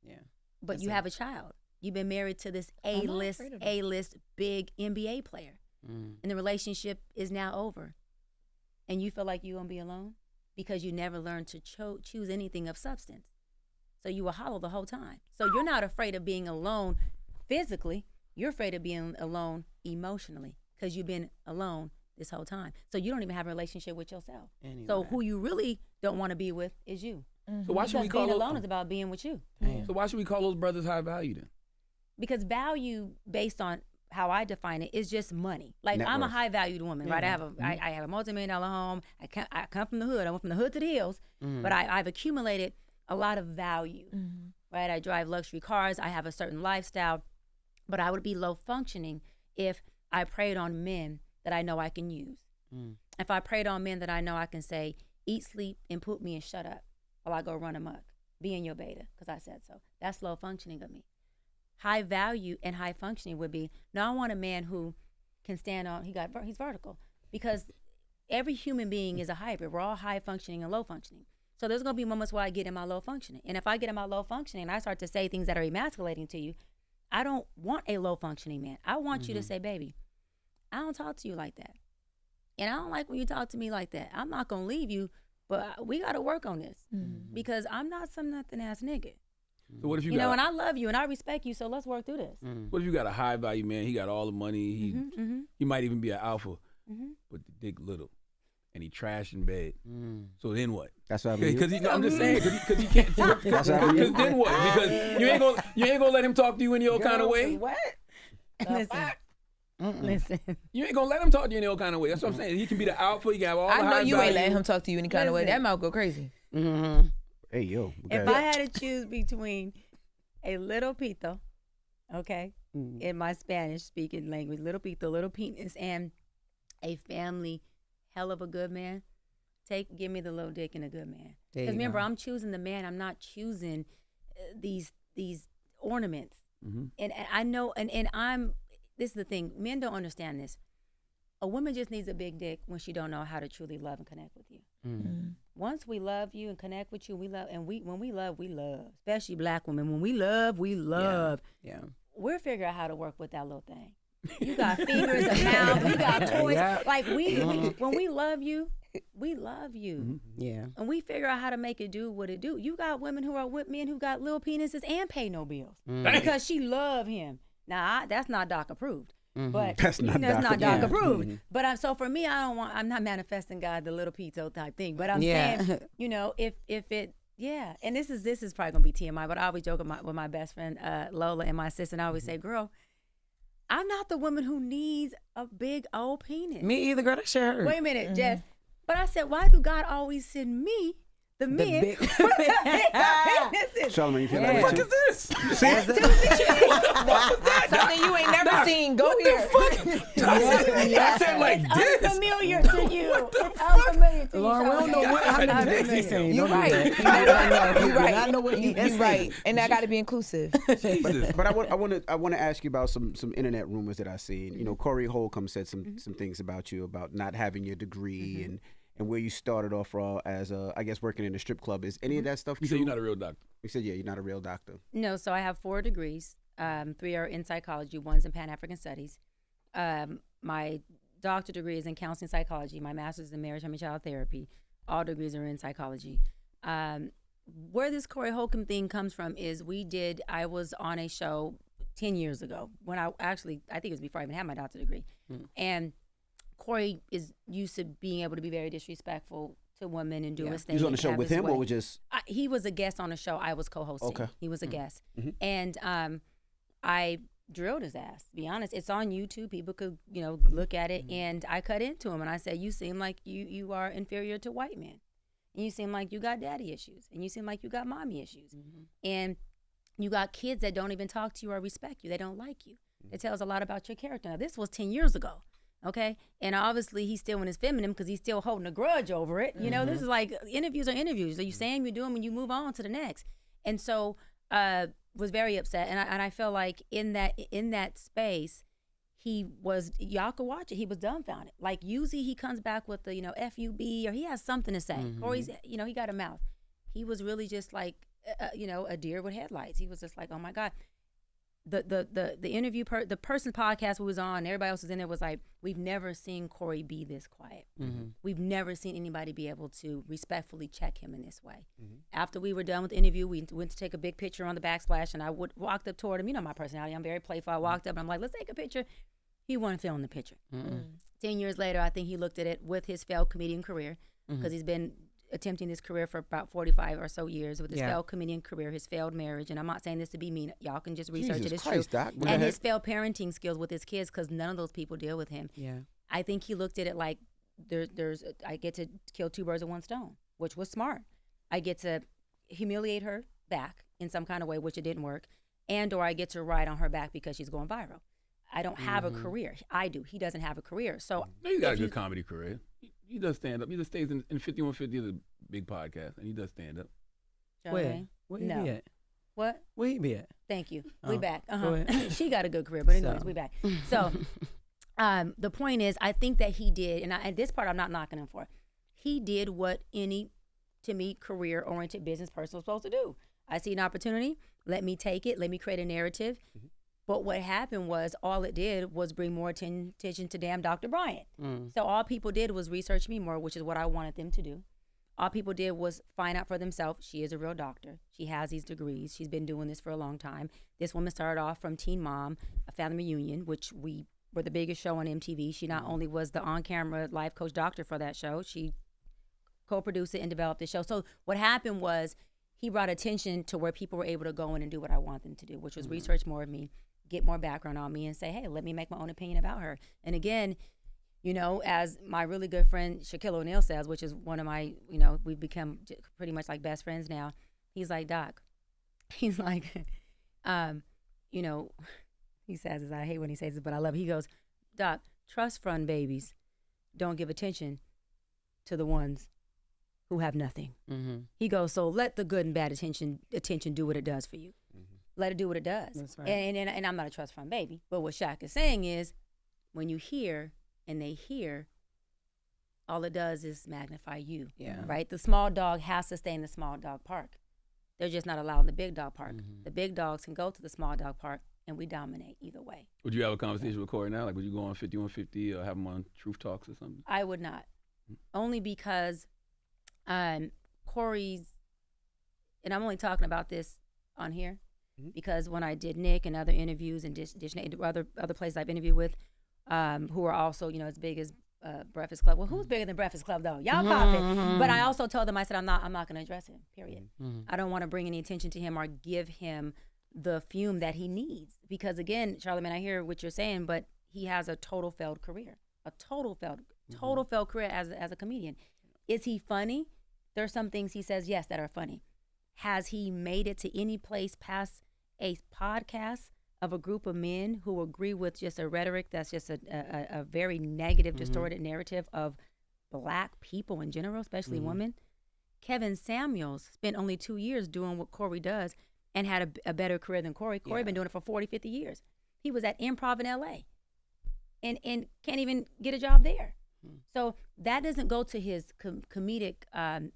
Yeah. But you have a child. You've been married to this A-list big NBA player, and the relationship is now over, and you feel like you're gonna be alone because you never learned to choose anything of substance. So you were hollow the whole time. So you're not afraid of being alone physically. You're afraid of being alone emotionally because you've been alone this whole time. So you don't even have a relationship with yourself. Anyway. So who you really don't want to be with is you. So why should we call being alone is about being with you. So why should we call those brothers high value then? Because value, based on how I define it, is just money. Like Net I'm worth. a high valued woman, right? I have a multi-million-dollar home. I come from the hood. I went from the hood to the hills, but I've accumulated a lot of value, right? I drive luxury cars. I have a certain lifestyle, but I would be low functioning if I preyed on men that I know I can use. If I preyed on men that I know I can say, eat, sleep, and poop me and shut up while I go run amok, be in your beta, because I said so. That's low functioning of me. High value and high functioning would be, no, I want a man who can stand on, he's vertical, because every human being is a hybrid. We're all high functioning and low functioning. So there's going to be moments where I get in my low functioning. And if I get in my low functioning and I start to say things that are emasculating to you, I don't want a low functioning man. I want you to say, baby, I don't talk to you like that. And I don't like when you talk to me like that. I'm not going to leave you, but we got to work on this because I'm not some nothing ass nigga. So what if you know, and I love you and I respect you, so let's work through this. What if you got a high value man? He got all the money. He might even be an alpha, but the dick little, and he trash in bed. So then what? That's what I mean. Because I'm just saying, because he can't. Because then what? Because you ain't gonna let him talk to you any old kind of way. What? Listen. You ain't gonna let him talk to you any old kind of way. That's what I'm saying. He can be the alpha. He can have all the high I know you value. ain't letting him talk to you any kind of way. That mouth go crazy. Hey, yo. If I had to choose between a little pito, okay, in my Spanish speaking language, little pito, little penis, and a family hell of a good man, give me the little dick and a good man. Because remember, I'm choosing the man. I'm not choosing these ornaments. And I know, and this is the thing. Men don't understand this. A woman just needs a big dick when she don't know how to truly love and connect with you. Once we love you and connect with you, we love, and when we love, especially black women. When we love, we love. Yeah. We'll figure out how to work with that little thing. You got fingers, a mouth, we got toys. Like when we love you, we love you. Yeah. And we figure out how to make it do what it do. You got women who are with men who got little penises and pay no bills because she love him. Now that's not doc approved. But That's not doc approved. But so for me, I'm not manifesting God the little pito type thing. But I'm saying, you know, if it, and this is probably gonna be TMI, but I always joke with my best friend Lola and my sister, and I always say, girl, I'm not the woman who needs a big old penis. Me either, girl. That's your. Wait a minute, Jess. But I said, why do God always send me the men. big- Charlamagne, you feel What the like fuck that is too? this? Something you ain't never seen. Go here. I said like this. Unfamiliar to you. It's unfamiliar to you. Lauren, we don't know what, how many God, dicks he's saying. You're Don't do right. that. You're right. I know what he You're right. And that got to be inclusive. Jesus. But I want to ask you about some internet rumors that I've seen. You know, Cory Holcomb said some things about you about not having your degree and where you started off as I guess working in a strip club. Is any of that stuff You true? said you're not a real doctor. You said yeah, you're not a real doctor. No, so I have 4 degrees. 3 are in psychology, 1's in Pan-African Studies. My doctor degree is in counseling psychology. My master's is in marriage, family, child therapy. All degrees are in psychology. Where this Cory Holcomb thing comes from is I was on a show 10 years ago when I think it was before I even had my doctor degree. And Cory is used to being able to be very disrespectful to women and do his thing. You was on the and show have with his him, way. or was just He was a guest on a show I was co-hosting. Okay. He was a guest. And I drilled his ass, to be honest. It's on YouTube. People could, look at it. And I cut into him and I said, you seem like you are inferior to white men. And you seem like you got daddy issues. And you seem like you got mommy issues. And you got kids that don't even talk to you or respect you. They don't like you. It tells a lot about your character. Now, this was 10 years ago. Okay, and obviously he's still in his feminine because he's still holding a grudge over it. You know, this is like interviews are interviews. So you say them, you do them, and you move on to the next. And so was very upset, and I feel like in that space, y'all could watch it. He was dumbfounded. Like usually he comes back with the FUB or he has something to say. Cory's he got a mouth. He was really just like a deer with headlights. He was just like, oh my God. The interview the person podcast we was on, everybody else was in there, was like, we've never seen Cory be this quiet. We've never seen anybody be able to respectfully check him in this way. After we were done with the interview, we went to take a big picture on the backsplash, and I walked up toward him. You know my personality, I'm very playful. I walked up and I'm like, let's take a picture. He wasn't feeling the picture. 10 years later, I think he looked at it with his failed comedian career, because he's been attempting this career for about 45 or so years with his failed comedian career, his failed marriage, and I'm not saying this to be mean. Y'all can just research Jesus it. It's Christ, true. Doc. Go And ahead. his failed parenting skills with his kids, because none of those people deal with him. Yeah. I think he looked at it like I get to kill 2 birds with 1 stone, which was smart. I get to humiliate her back in some kind of way, which it didn't work, or I get to ride on her back because she's going viral. I don't have a career. I do. He doesn't have a career. So He's got a good comedy career. He does stand up. He just stays in 5150 is a big podcast, and he does stand up. Where he No. be at? What? Where he be at? Thank you. Oh, We back. go ahead. She got a good career, but anyways, So. we back. So the point is, I think that he did, and this part I'm not knocking him for. He did what any, to me, career-oriented business person was supposed to do. I see an opportunity. Let me take it. Let me create a narrative. But what happened was, all it did was bring more attention to damn Dr. Bryant. So all people did was research me more, which is what I wanted them to do. All people did was find out for themselves, she is a real doctor. She has these degrees. She's been doing this for a long time. This woman started off from Teen Mom, a family reunion, which we were the biggest show on MTV. She not only was the on-camera life coach doctor for that show, she co-produced it and developed the show. So what happened was, he brought attention to where people were able to go in and do what I want them to do, which was research more of me, get more background on me, and say, hey, let me make my own opinion about her. And again, as my really good friend Shaquille O'Neal says, which is one of my, we've become pretty much like best friends now. He's like, Doc, he's like, he says this, I hate when he says this, but I love it. He goes, Doc, trust fund babies don't give attention to the ones who have nothing. He goes, so let the good and bad attention do what it does for you. Let it do what it does. That's right. And I'm not a trust fund baby, but what Shaq is saying is, when you hear and they hear, all it does is magnify you. Yeah. Right? The small dog has to stay in the small dog park. They're just not allowed in the big dog park. The big dogs can go to the small dog park, and we dominate either way. Would you have a conversation with Cory now? Like, would you go on 5150 or have him on Truth Talks or something? I would not. Only because Cory's, and I'm only talking about this on here, because when I did Nick and other interviews and other places I've interviewed with, who are also, as big as Breakfast Club. Well, who's bigger than Breakfast Club though? Y'all popping. But I also told them, I said, I'm not going to address him, period. I don't want to bring any attention to him or give him the fume that he needs. Because again, Charlamagne, I hear what you're saying, but he has a total failed career. A total failed career as a comedian. Is he funny? There are some things he says, yes, that are funny. Has he made it to any place past a podcast of a group of men who agree with just a rhetoric that's just a very negative, distorted narrative of Black people in general, especially women? Kevin Samuels spent only 2 years doing what Cory does and had a better career than Cory. Cory been doing it for 40, 50 years. He was at Improv in L.A. and can't even get a job there. So that doesn't go to his comedic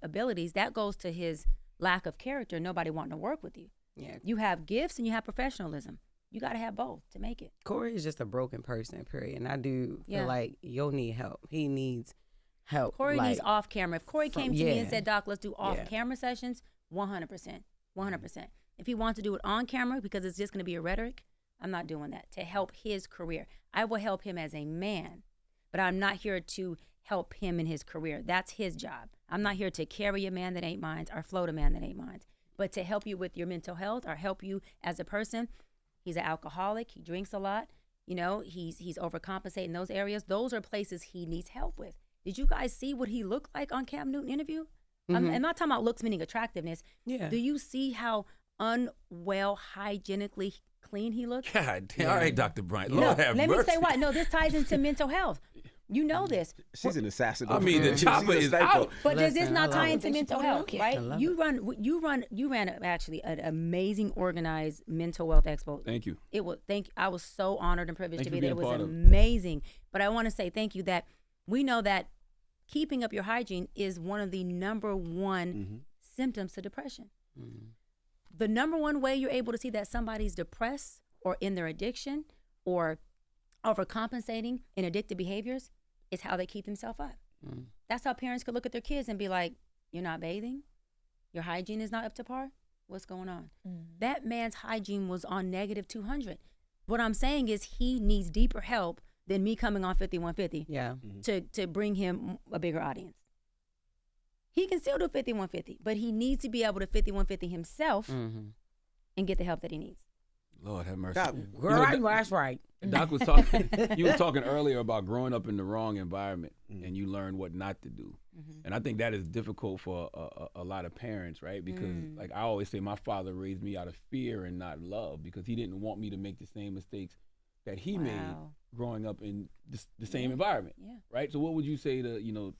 abilities. That goes to his lack of character, nobody wanting to work with you. Yeah. You have gifts and you have professionalism. You got to have both to make it. Cory is just a broken person, period. And I do feel Yeah. like you'll need help. He needs help. Cory like, needs off camera. If Cory came to me and said, Doc, let's do off Yeah. camera sessions, 100%. 100%. If he wants to do it on camera because it's just going to be a rhetoric, I'm not doing that. To help his career. I will help him as a man, but I'm not here to help him in his career. That's his job. I'm not here to carry a man that ain't mine or float a man that ain't mine, but to help you with your mental health or help you as a person. He's an alcoholic. He drinks a lot. You know, he's overcompensating in those areas. Those are places he needs help with. Did you guys see what he looked like on Cam Newton interview? I'm not talking about looks meaning attractiveness. Yeah. Do you see how unwell, hygienically clean he looks? God damn. All right, Dr. Bryant. No, Lord have let mercy. me say why. No, this ties into mental health. You know this. She's an assassin. I mean, the She's chopper a is sniper. out. But does this Listen, not I tie love into it. mental health, I right? love You run actually an amazing organized mental wealth expo. Thank you. I was so honored and privileged Thank to you be for there. It being was a part of it. amazing. But I want to say thank you that we know that keeping up your hygiene is one of the number one symptoms to depression. The number one way you're able to see that somebody's depressed or in their addiction or overcompensating in addictive behaviors is how they keep themselves up. That's how parents could look at their kids and be like, you're not bathing? Your hygiene is not up to par? What's going on? That man's hygiene was on negative 200. What I'm saying is he needs deeper help than me coming on 5150 Yeah. to bring him a bigger audience. He can still do 5150, but he needs to be able to 5150 himself and get the help that he needs. Lord have mercy. Doc, Girl, I know that's right. Doc was talking. You were talking earlier about growing up in the wrong environment, and you learn what not to do. And I think that is difficult for a lot of parents, right? Because, like I always say, my father raised me out of fear and not love, because he didn't want me to make the same mistakes that he made growing up in the same environment, right? So, what would you say to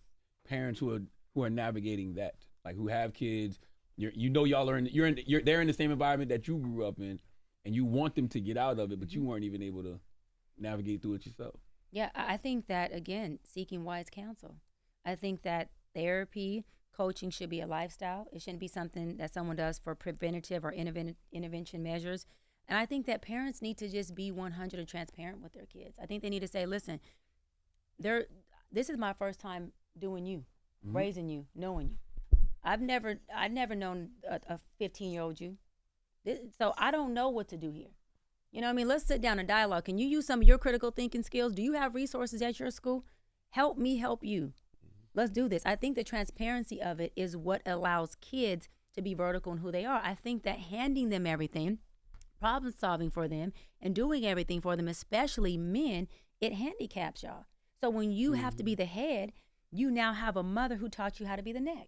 parents who are navigating that, like who have kids? Y'all are they're in the same environment that you grew up in. And you want them to get out of it, but you weren't even able to navigate through it yourself. Yeah, I think that, again, seeking wise counsel. I think that therapy, coaching should be a lifestyle. It shouldn't be something that someone does for preventative or intervention measures. And I think that parents need to just be 100 and transparent with their kids. I think they need to say, listen, this is my first time doing you, raising you, knowing you. I've never known a 15-year-old you. So I don't know what to do here. You know what I mean? Let's sit down and dialogue. Can you use some of your critical thinking skills? Do you have resources at your school? Help me help you. Let's do this. I think the transparency of it is what allows kids to be vertical in who they are. I think that handing them everything, problem solving for them, and doing everything for them, especially men, it handicaps y'all. So when you have to be the head, you now have a mother who taught you how to be the neck.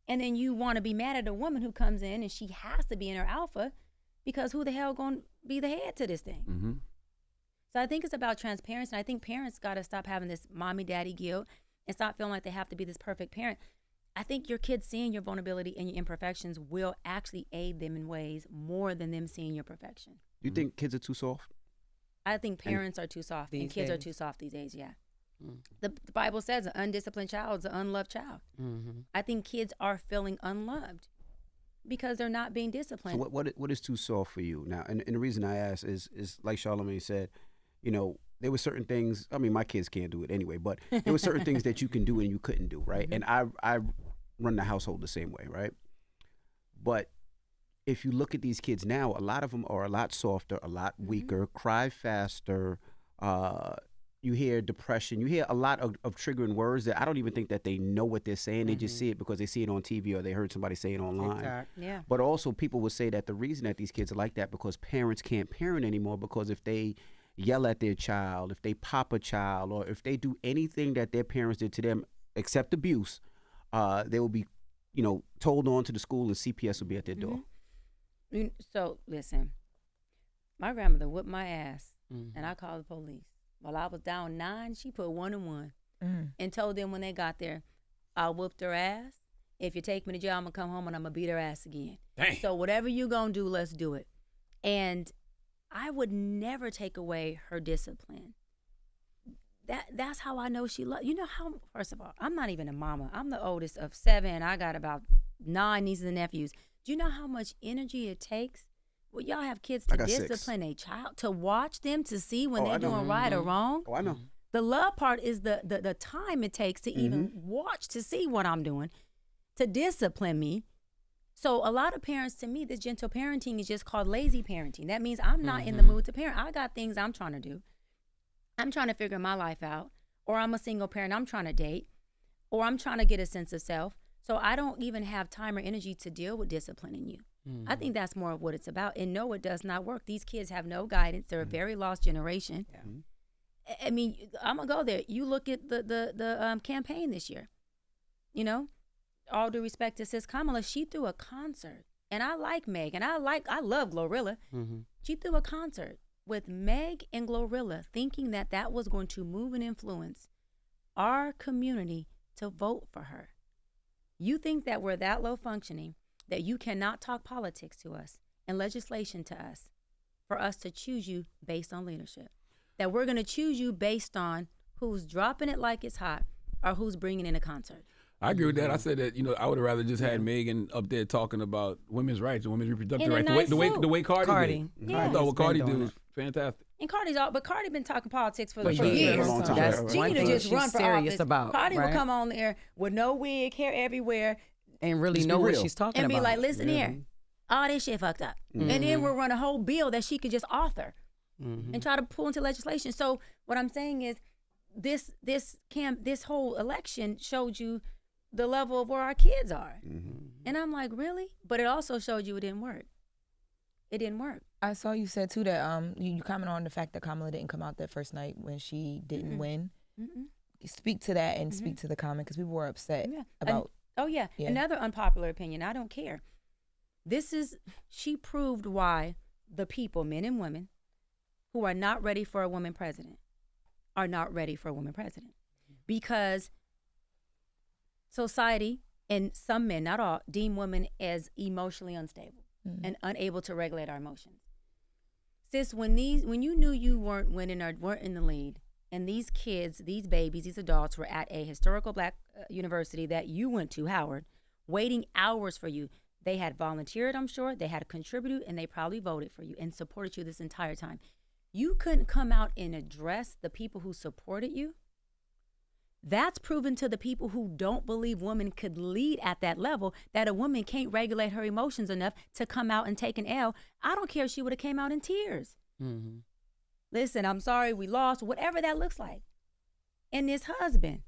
And then you want to be mad at a woman who comes in and she has to be in her alpha, because who the hell going to be the head to this thing? So I think it's about transparency. And I think parents got to stop having this mommy daddy guilt and stop feeling like they have to be this perfect parent. I think your kids seeing your vulnerability and your imperfections will actually aid them in ways more than them seeing your perfection. You think kids are too soft? I think parents are too soft and kids are too soft these days, The Bible says an undisciplined child is an unloved child. I think kids are feeling unloved because they're not being disciplined. So what is too soft for you now? And the reason I ask is like Charlamagne said, there were certain things. I mean, my kids can't do it anyway, but there were certain things that you can do and you couldn't do, right? And I run the household the same way, right? But if you look at these kids now, a lot of them are a lot softer, a lot weaker, cry faster. You hear depression. You hear a lot of triggering words that I don't even think that they know what they're saying. They just see it because they see it on TV or they heard somebody say it online. TikTok. Yeah. But also people would say that the reason that these kids are like that because parents can't parent anymore, because if they yell at their child, if they pop a child, or if they do anything that their parents did to them except abuse, they will be told on to the school and CPS will be at their door. So listen, my grandmother whipped my ass, and I called the police. While I was down 9, she put 1 and 1, and told them when they got there, I whooped her ass. If you take me to jail, I'm gonna come home and I'm gonna beat her ass again. Dang. So whatever you gonna do, let's do it. And I would never take away her discipline. That's how I know she loves. You know how? First of all, I'm not even a mama. I'm the oldest of 7. I got about 9 nieces and nephews. Do you know how much energy it takes? Well, y'all have kids to discipline a child, to watch them, to see when they're doing right or wrong. Oh, I know. The love part is the time it takes to even watch, to see what I'm doing, to discipline me. So a lot of parents, to me, this gentle parenting is just called lazy parenting. That means I'm not in the mood to parent. I got things I'm trying to do. I'm trying to figure my life out, or I'm a single parent, I'm trying to date, or I'm trying to get a sense of self. So I don't even have time or energy to deal with disciplining you. I think that's more of what it's about. And no, it does not work. These kids have no guidance. They're a very lost generation. I mean, I'm going to go there. You look at the campaign this year. All due respect to Sis Kamala, she threw a concert. And I like Meg, and I love Glorilla. She threw a concert with Meg and Glorilla, thinking that was going to move and influence our community to vote for her. You think that we're that low functioning that you cannot talk politics to us and legislation to us for us to choose you based on leadership? That we're going to choose you based on who's dropping it like it's hot or who's bringing in a concert? I agree with that. I said that, I would have rather just had Megan up there talking about women's rights and women's reproductive rights. The way Cardi did. Yeah. I thought what Cardi did was fantastic. And Cardi been talking politics for years. years. That's she need to just run for office. Cardi right? would come on there with no wig, hair everywhere, and really know what she's talking and about. And be like, listen here, all this shit fucked up. And then we'll run a whole bill that she could just author and try to pull into legislation. So what I'm saying is this whole election showed you the level of where our kids are. And I'm like, really? But it also showed you it didn't work. It didn't work. I saw you said too that you comment on the fact that Kamala didn't come out that first night when she didn't win. Speak to that and speak to the comment, because people were upset about. Another unpopular opinion. I don't care. She proved why the people, men and women, who are not ready for a woman president, are not ready for a woman president, because society, and some men, not all, deem women as emotionally unstable and unable to regulate our emotions. Sis, when you knew you weren't winning or weren't in the lead, and these kids, these babies, these adults were at a historical black university that you went to, Howard, waiting hours for you. They had volunteered, I'm sure, they had contributed, and they probably voted for you and supported you this entire time. You couldn't come out and address the people who supported you. That's proven to the people who don't believe women could lead at that level, that a woman can't regulate her emotions enough to come out and take an L. I don't care if she would have came out in tears. Listen, I'm sorry we lost, whatever that looks like. And this husband,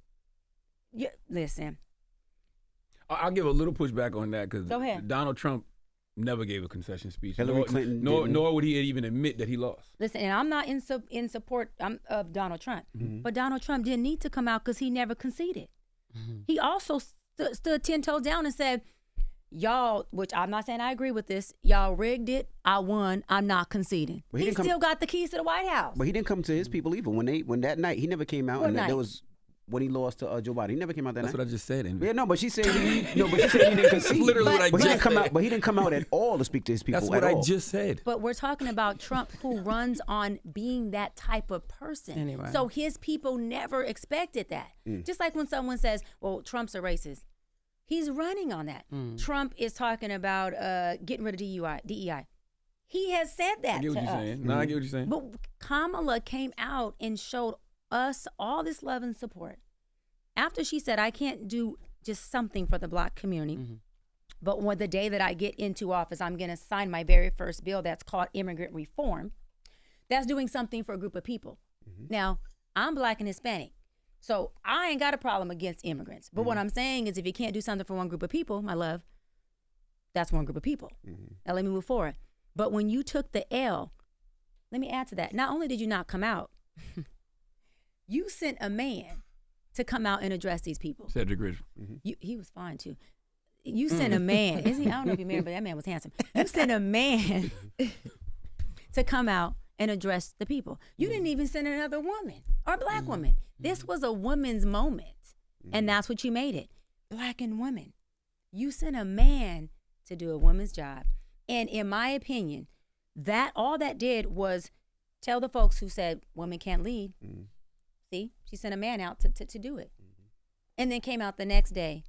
listen. I'll give a little pushback on that, because Go ahead. Donald Trump never gave a concession speech. Hillary Clinton nor would he even admit that he lost. Listen, and I'm not in support of Donald Trump, but Donald Trump didn't need to come out because he never conceded. He also stood 10 toes down and said, y'all, which I'm not saying I agree with this, y'all rigged it, I won, I'm not conceding. He still got the keys to the White House. But he didn't come to his people either. When that night, he never came out. What and night? there was when he lost to Joe Biden. He never came out that That's night. what I just said. Yeah, no, but she said he didn't concede. Literally what I but just he didn't come said. out. But he didn't come out at all to speak to his people. That's what at I all. just said. But we're talking about Trump, who runs on being that type of person. Anyway. So his people never expected that. Just like when someone says, well, Trump's a racist. He's running on that. Trump is talking about getting rid of DEI. He has said that I get what to you're us. saying. No, I get what you're saying. But Kamala came out and showed us all this love and support. After she said, I can't do just something for the black community, but when the day that I get into office, I'm going to sign my very first bill that's called immigrant reform. That's doing something for a group of people. Now, I'm black and Hispanic, so I ain't got a problem against immigrants. But what I'm saying is, if you can't do something for one group of people, my love, that's one group of people. Now let me move forward. But when you took the L, let me add to that. Not only did you not come out, you sent a man to come out and address these people. Cedric Ridge. He was fine too. You sent a man. I don't know if you're married, but that man was handsome. You sent a man to come out and address the people. You didn't even send another woman or black woman. This was a woman's moment, and that's what you made it. Black and women. You sent a man to do a woman's job, and in my opinion, that all that did was tell the folks who said women can't lead. See, she sent a man out to do it, and then came out the next day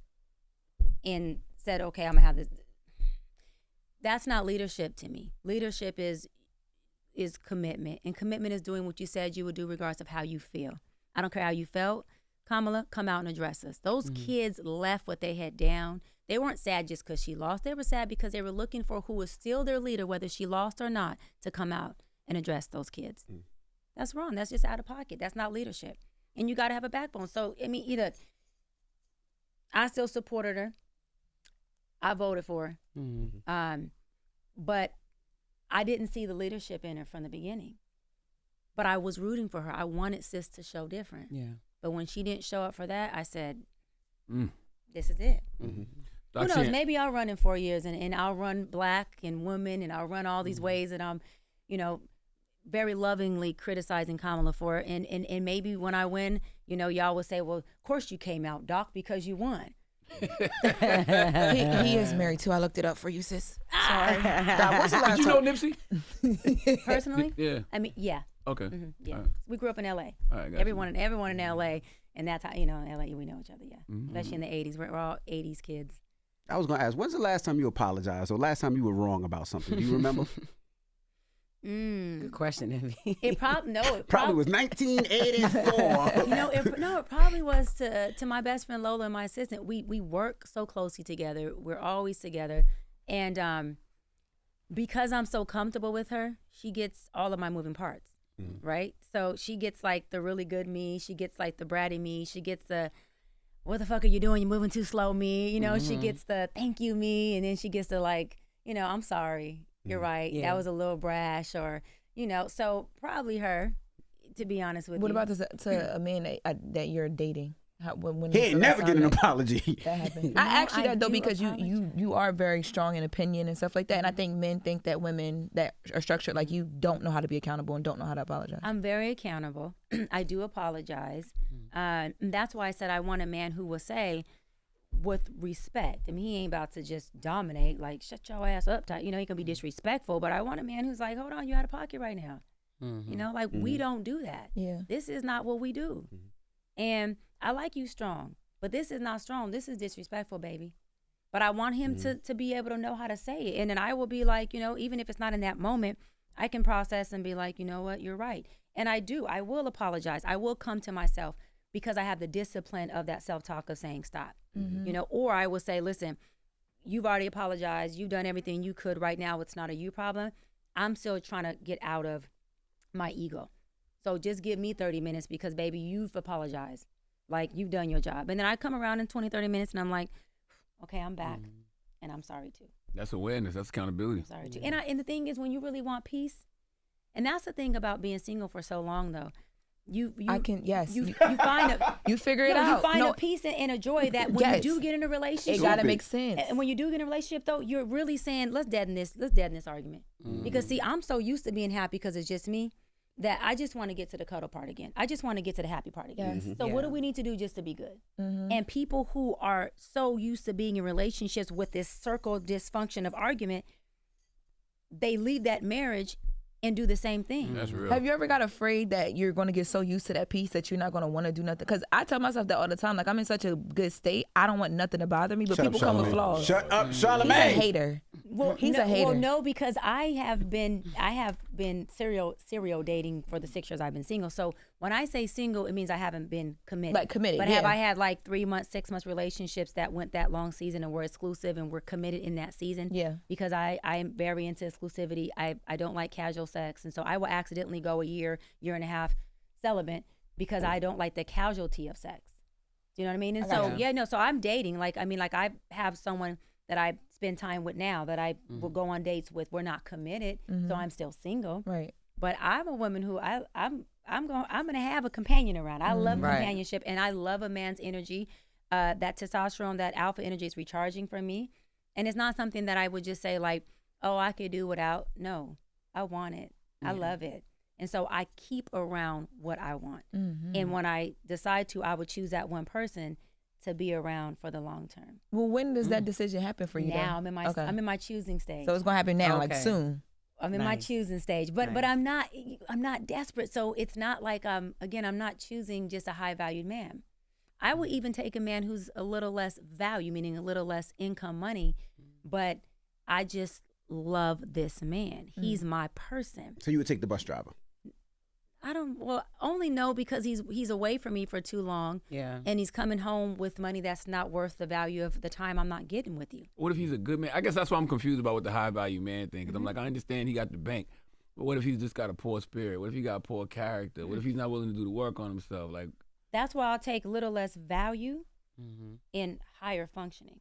and said, okay, I'm gonna have this. That's not leadership to me. Leadership is commitment, and commitment is doing what you said you would do regardless of how you feel. I don't care how you felt. Kamala, come out and address us. Those kids left with their head down. They weren't sad just because she lost. They were sad because they were looking for who was still their leader, whether she lost or not, to come out and address those kids. That's wrong. That's just out of pocket. That's not leadership. And you got to have a backbone. So, I mean, either I still supported her. I voted for her. But I didn't see the leadership in her from the beginning. But I was rooting for her. I wanted sis to show different. Yeah. But when she didn't show up for that, I said, this is it. Who knows? Maybe I'll run in 4 years and I'll run black and women, and I'll run all these ways that I'm, very lovingly criticizing Kamala for. And maybe when I win, y'all will say, well, of course you came out, Doc, because you won. He is married too. I looked it up for you, sis. Sorry. Did you know Nipsey? Personally? Yeah. I mean, yeah. Okay. Yeah. Right. We grew up in L.A. All right, everyone in L.A. And that's how, L.A., we know each other, yeah. Especially in the 80s. We're all 80s kids. I was going to ask, when's the last time you apologized or last time you were wrong about something? Do you remember? Good question, Evie. It probably was 1984. It probably was to my best friend Lola and my assistant. We work so closely together. We're always together. And because I'm so comfortable with her, she gets all of my moving parts, right? So she gets like the really good me. She gets like the bratty me. She gets the, what the fuck are you doing? You're moving too slow me. She gets the thank you me. And then she gets the like, I'm sorry. You're right. Yeah. That was a little brash, or, so probably her, to be honest with you. What about this to a man that you're dating? When he ain't never get an apology. That happened. I asked you that though because you are very strong in opinion and stuff like that, and I think men think that women that are structured like you don't know how to be accountable and don't know how to apologize. I'm very accountable. I do apologize. That's why I said I want a man who will say, with respect. I mean, he ain't about to just dominate, like, shut your ass up tight. He can be disrespectful, but I want a man who's like, hold on, you out of pocket right now. We don't do that. Yeah. This is not what we do. And I like you strong, but this is not strong. This is disrespectful, baby. But I want him to be able to know how to say it. And then I will be like, even if it's not in that moment, I can process and be like, you know what, you're right. And I do. I will apologize. I will come to myself because I have the discipline of that self-talk of saying stop. Or I will say, listen, you've already apologized. You've done everything you could. Right now, it's not a you problem. I'm still trying to get out of my ego. So just give me 30 minutes because, baby, you've apologized. Like, you've done your job. And then I come around in 20, 30 minutes and I'm like, okay, I'm back. And I'm sorry too. That's awareness. That's accountability. I'm sorry too. And the thing is, when you really want peace, and that's the thing about being single for so long, though. You find a peace and a joy that when you do get in a relationship, it gotta make sense. And when you do get in a relationship, though, you're really saying, let's deaden this argument. Because see, I'm so used to being happy because it's just me that I just want to get to the cuddle part again. I just want to get to the happy part again. So what do we need to do just to be good? And people who are so used to being in relationships with this circle dysfunction of argument, they leave that marriage and do the same thing. That's real. Have you ever got afraid that you're going to get so used to that peace that you're not going to want to do nothing? Because I tell myself that all the time. Like, I'm in such a good state. I don't want nothing to bother me, but people come with flaws. Shut up, Charlamagne. He's a hater. He's a hater. Well, no, because I have been serial dating for the 6 years I've been single. So when I say single, it means I haven't been committed. Like committed, But have I had like 3 months, 6 months relationships that went that long season and were exclusive and were committed in that season? Yeah. Because I am very into exclusivity. I don't like casual sex. And so I will accidentally go a year and a half celibate because I don't like the casualty of sex. Do you know what I mean? And so, so I'm dating. Like, I have someone that I spend time with now that I will go on dates with. We're not committed, so I'm still single. Right. But I'm a woman who I'm gonna have a companion around. I love companionship, and I love a man's energy. that testosterone, that alpha energy is recharging for me. And it's not something that I would just say like, oh, I could do without. No, I want it. I love it. And so I keep around what I want. And when I decide to, I would choose that one person to be around for the long term. Well, when does that decision happen for you? Now then? I'm in my choosing stage. So it's gonna happen now, like soon. I'm in my choosing stage, but I'm not desperate. So it's not like again, I'm not choosing just a high valued man. I would even take a man who's a little less value, meaning a little less income money, but I just love this man. He's my person. So you would take the bus driver? Only no, because he's away from me for too long. Yeah. And he's coming home with money that's not worth the value of the time I'm not getting with you. What if he's a good man? I guess that's why I'm confused about with the high value man thing. Because I'm like, I understand he got the bank, but what if he's just got a poor spirit? What if he got poor character? What if he's not willing to do the work on himself? Like, that's why I'll take a little less value in higher functioning.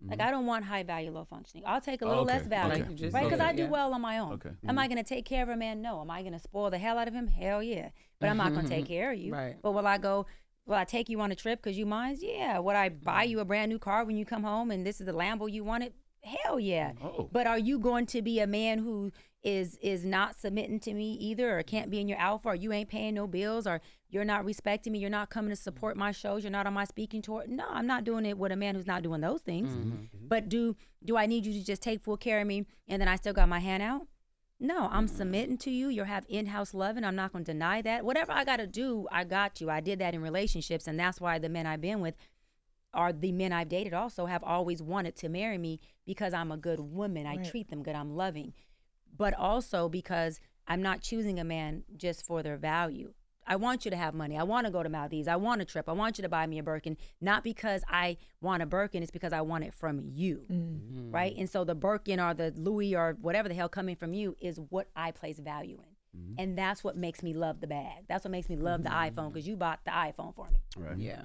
Like, I don't want high value, low functioning. I'll take a little less value, right? Because I do well on my own. Am I going to take care of a man? No. Am I going to spoil the hell out of him? Hell yeah. But I'm not going to take care of you. Right. But will I take you on a trip because you mine? Yeah. Would I buy you a brand new car when you come home and this is the Lambo you wanted? Hell yeah. Oh. But are you going to be a man who is not submitting to me either, or can't be in your alpha, or you ain't paying no bills, or you're not respecting me, you're not coming to support my shows, you're not on my speaking tour? No, I'm not doing it with a man who's not doing those things. But do I need you to just take full care of me and then I still got my hand out? No, I'm submitting to you. You have in-house loving. I'm not going to deny that. Whatever I got to do, I got you. I did that in relationships, and that's why the men I've been with, or the men I've dated also, have always wanted to marry me, because I'm a good woman. I treat them good. I'm loving. But also because I'm not choosing a man just for their value. I want you to have money. I want to go to Maldives. I want a trip. I want you to buy me a Birkin. Not because I want a Birkin. It's because I want it from you, right? And so the Birkin or the Louis or whatever the hell coming from you is what I place value in. And that's what makes me love the bag. That's what makes me love the iPhone, because you bought the iPhone for me. Right. Yeah.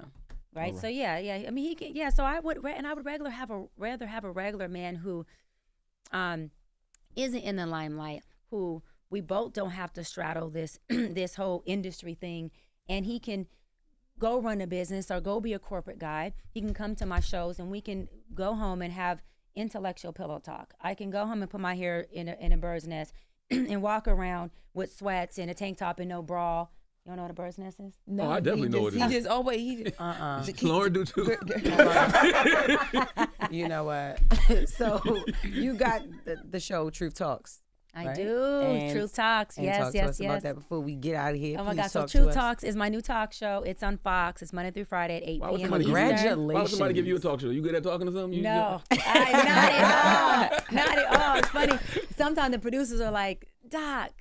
Right. So yeah. I mean, he can. Yeah. So I would rather have a regular man who, isn't in the limelight, who we both don't have to straddle this this whole industry thing, and he can go run a business or go be a corporate guy. He can come to my shows, and we can go home and have intellectual pillow talk. I can go home and put my hair in a bird's nest and walk around with sweats and a tank top and no bra. You don't know what a bird's nest is? No, I definitely know what it is. Lauren do too. You know what? So you got the show Truth Talks. I right? do. And, Truth Talks. and Yes, talk yes, to us yes. about that before we get out of here. Oh my Please God. So talk Truth to us. Talks is my new talk show. It's on Fox. It's Monday through Friday at 8 Why would p.m. somebody Congratulations. Why would somebody give you a talk show? You good at talking to something? No, not at all. Not at all. It's funny. Sometimes the producers are like, Doc,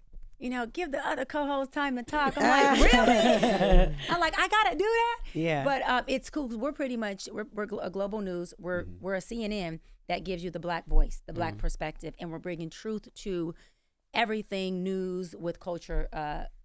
give the other co-host time to talk. I'm like, really? I'm like, I gotta do that. Yeah. But it's cool, because we're pretty much we're a global news. We're a CNN that gives you the Black voice, the Black perspective, and we're bringing truth to everything, news with culture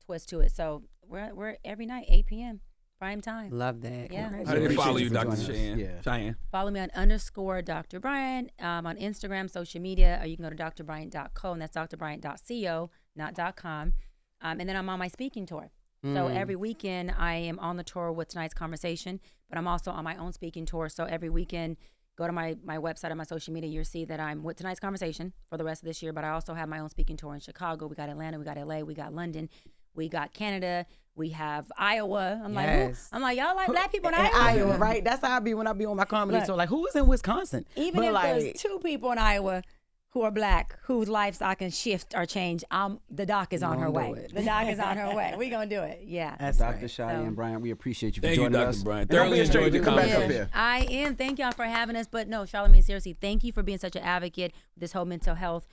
twist to it. So we're every night 8 p.m. prime time. Love that. Yeah. How do they follow you, for Dr. joining us. Cheyenne? Yeah. Cheyenne. Follow me on _Dr. Bryant on Instagram, social media, or you can go to drbryant.co, and that's drbryant.co, not .com. And then I'm on my speaking tour. So every weekend I am on the tour with Tonight's Conversation, but I'm also on my own speaking tour. So every weekend, go to my website and my social media, you'll see that I'm with Tonight's Conversation for the rest of this year, but I also have my own speaking tour in Chicago. We got Atlanta, we got LA, we got London, we got Canada, we have Iowa. I'm Yes. like, y'all like Black people in In Iowa? Iowa, right? That's how I be when I be on my comedy Look, tour. Like, who is in Wisconsin? Even But if like, there's 2 people in Iowa who are Black, whose lives I can shift or change, the doc is on her gonna way. do it. The doc is on her way. We're going to do it. Yeah. That's Dr. right. Cheyenne, So- Bryant, we appreciate you for Thank you, joining Dr. us. Bryant. And don't Thoroughly be a stranger. enjoyed the Come back up conversation. here. I am. Thank y'all for having us. But no, Charlamagne, seriously, thank you for being such an advocate with this whole mental health.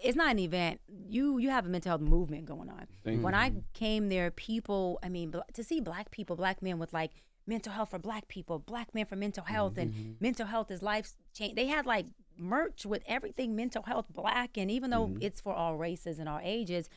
It's not an event. You have a mental health movement going on. When I came there, people, to see Black people, Black men with like mental health for Black people, Black men for mental health, and mental health is life change. They had like merch with everything mental health Black, and even though it's for all races and all ages,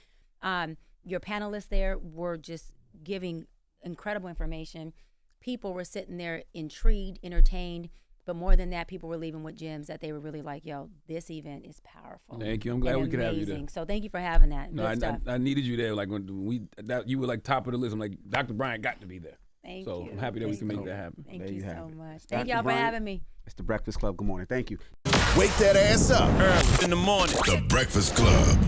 your panelists there were just giving incredible information. People were sitting there intrigued, entertained, but more than that, people were leaving with gems that they were really like, yo, this event is powerful. Thank you. I'm glad and we could have you there. amazing. So thank you for having that. No, Good stuff. I needed you there. Like when you were like top of the list. I'm like, Dr. Bryant got to be there. Thank So you. I'm happy that we Thank can make you. that happen. Thank There you you have so it. much. Dr. Thank y'all for Bryant. having me. It's the Breakfast Club. Good morning. Thank you. Wake that ass up. In the morning. The Breakfast Club.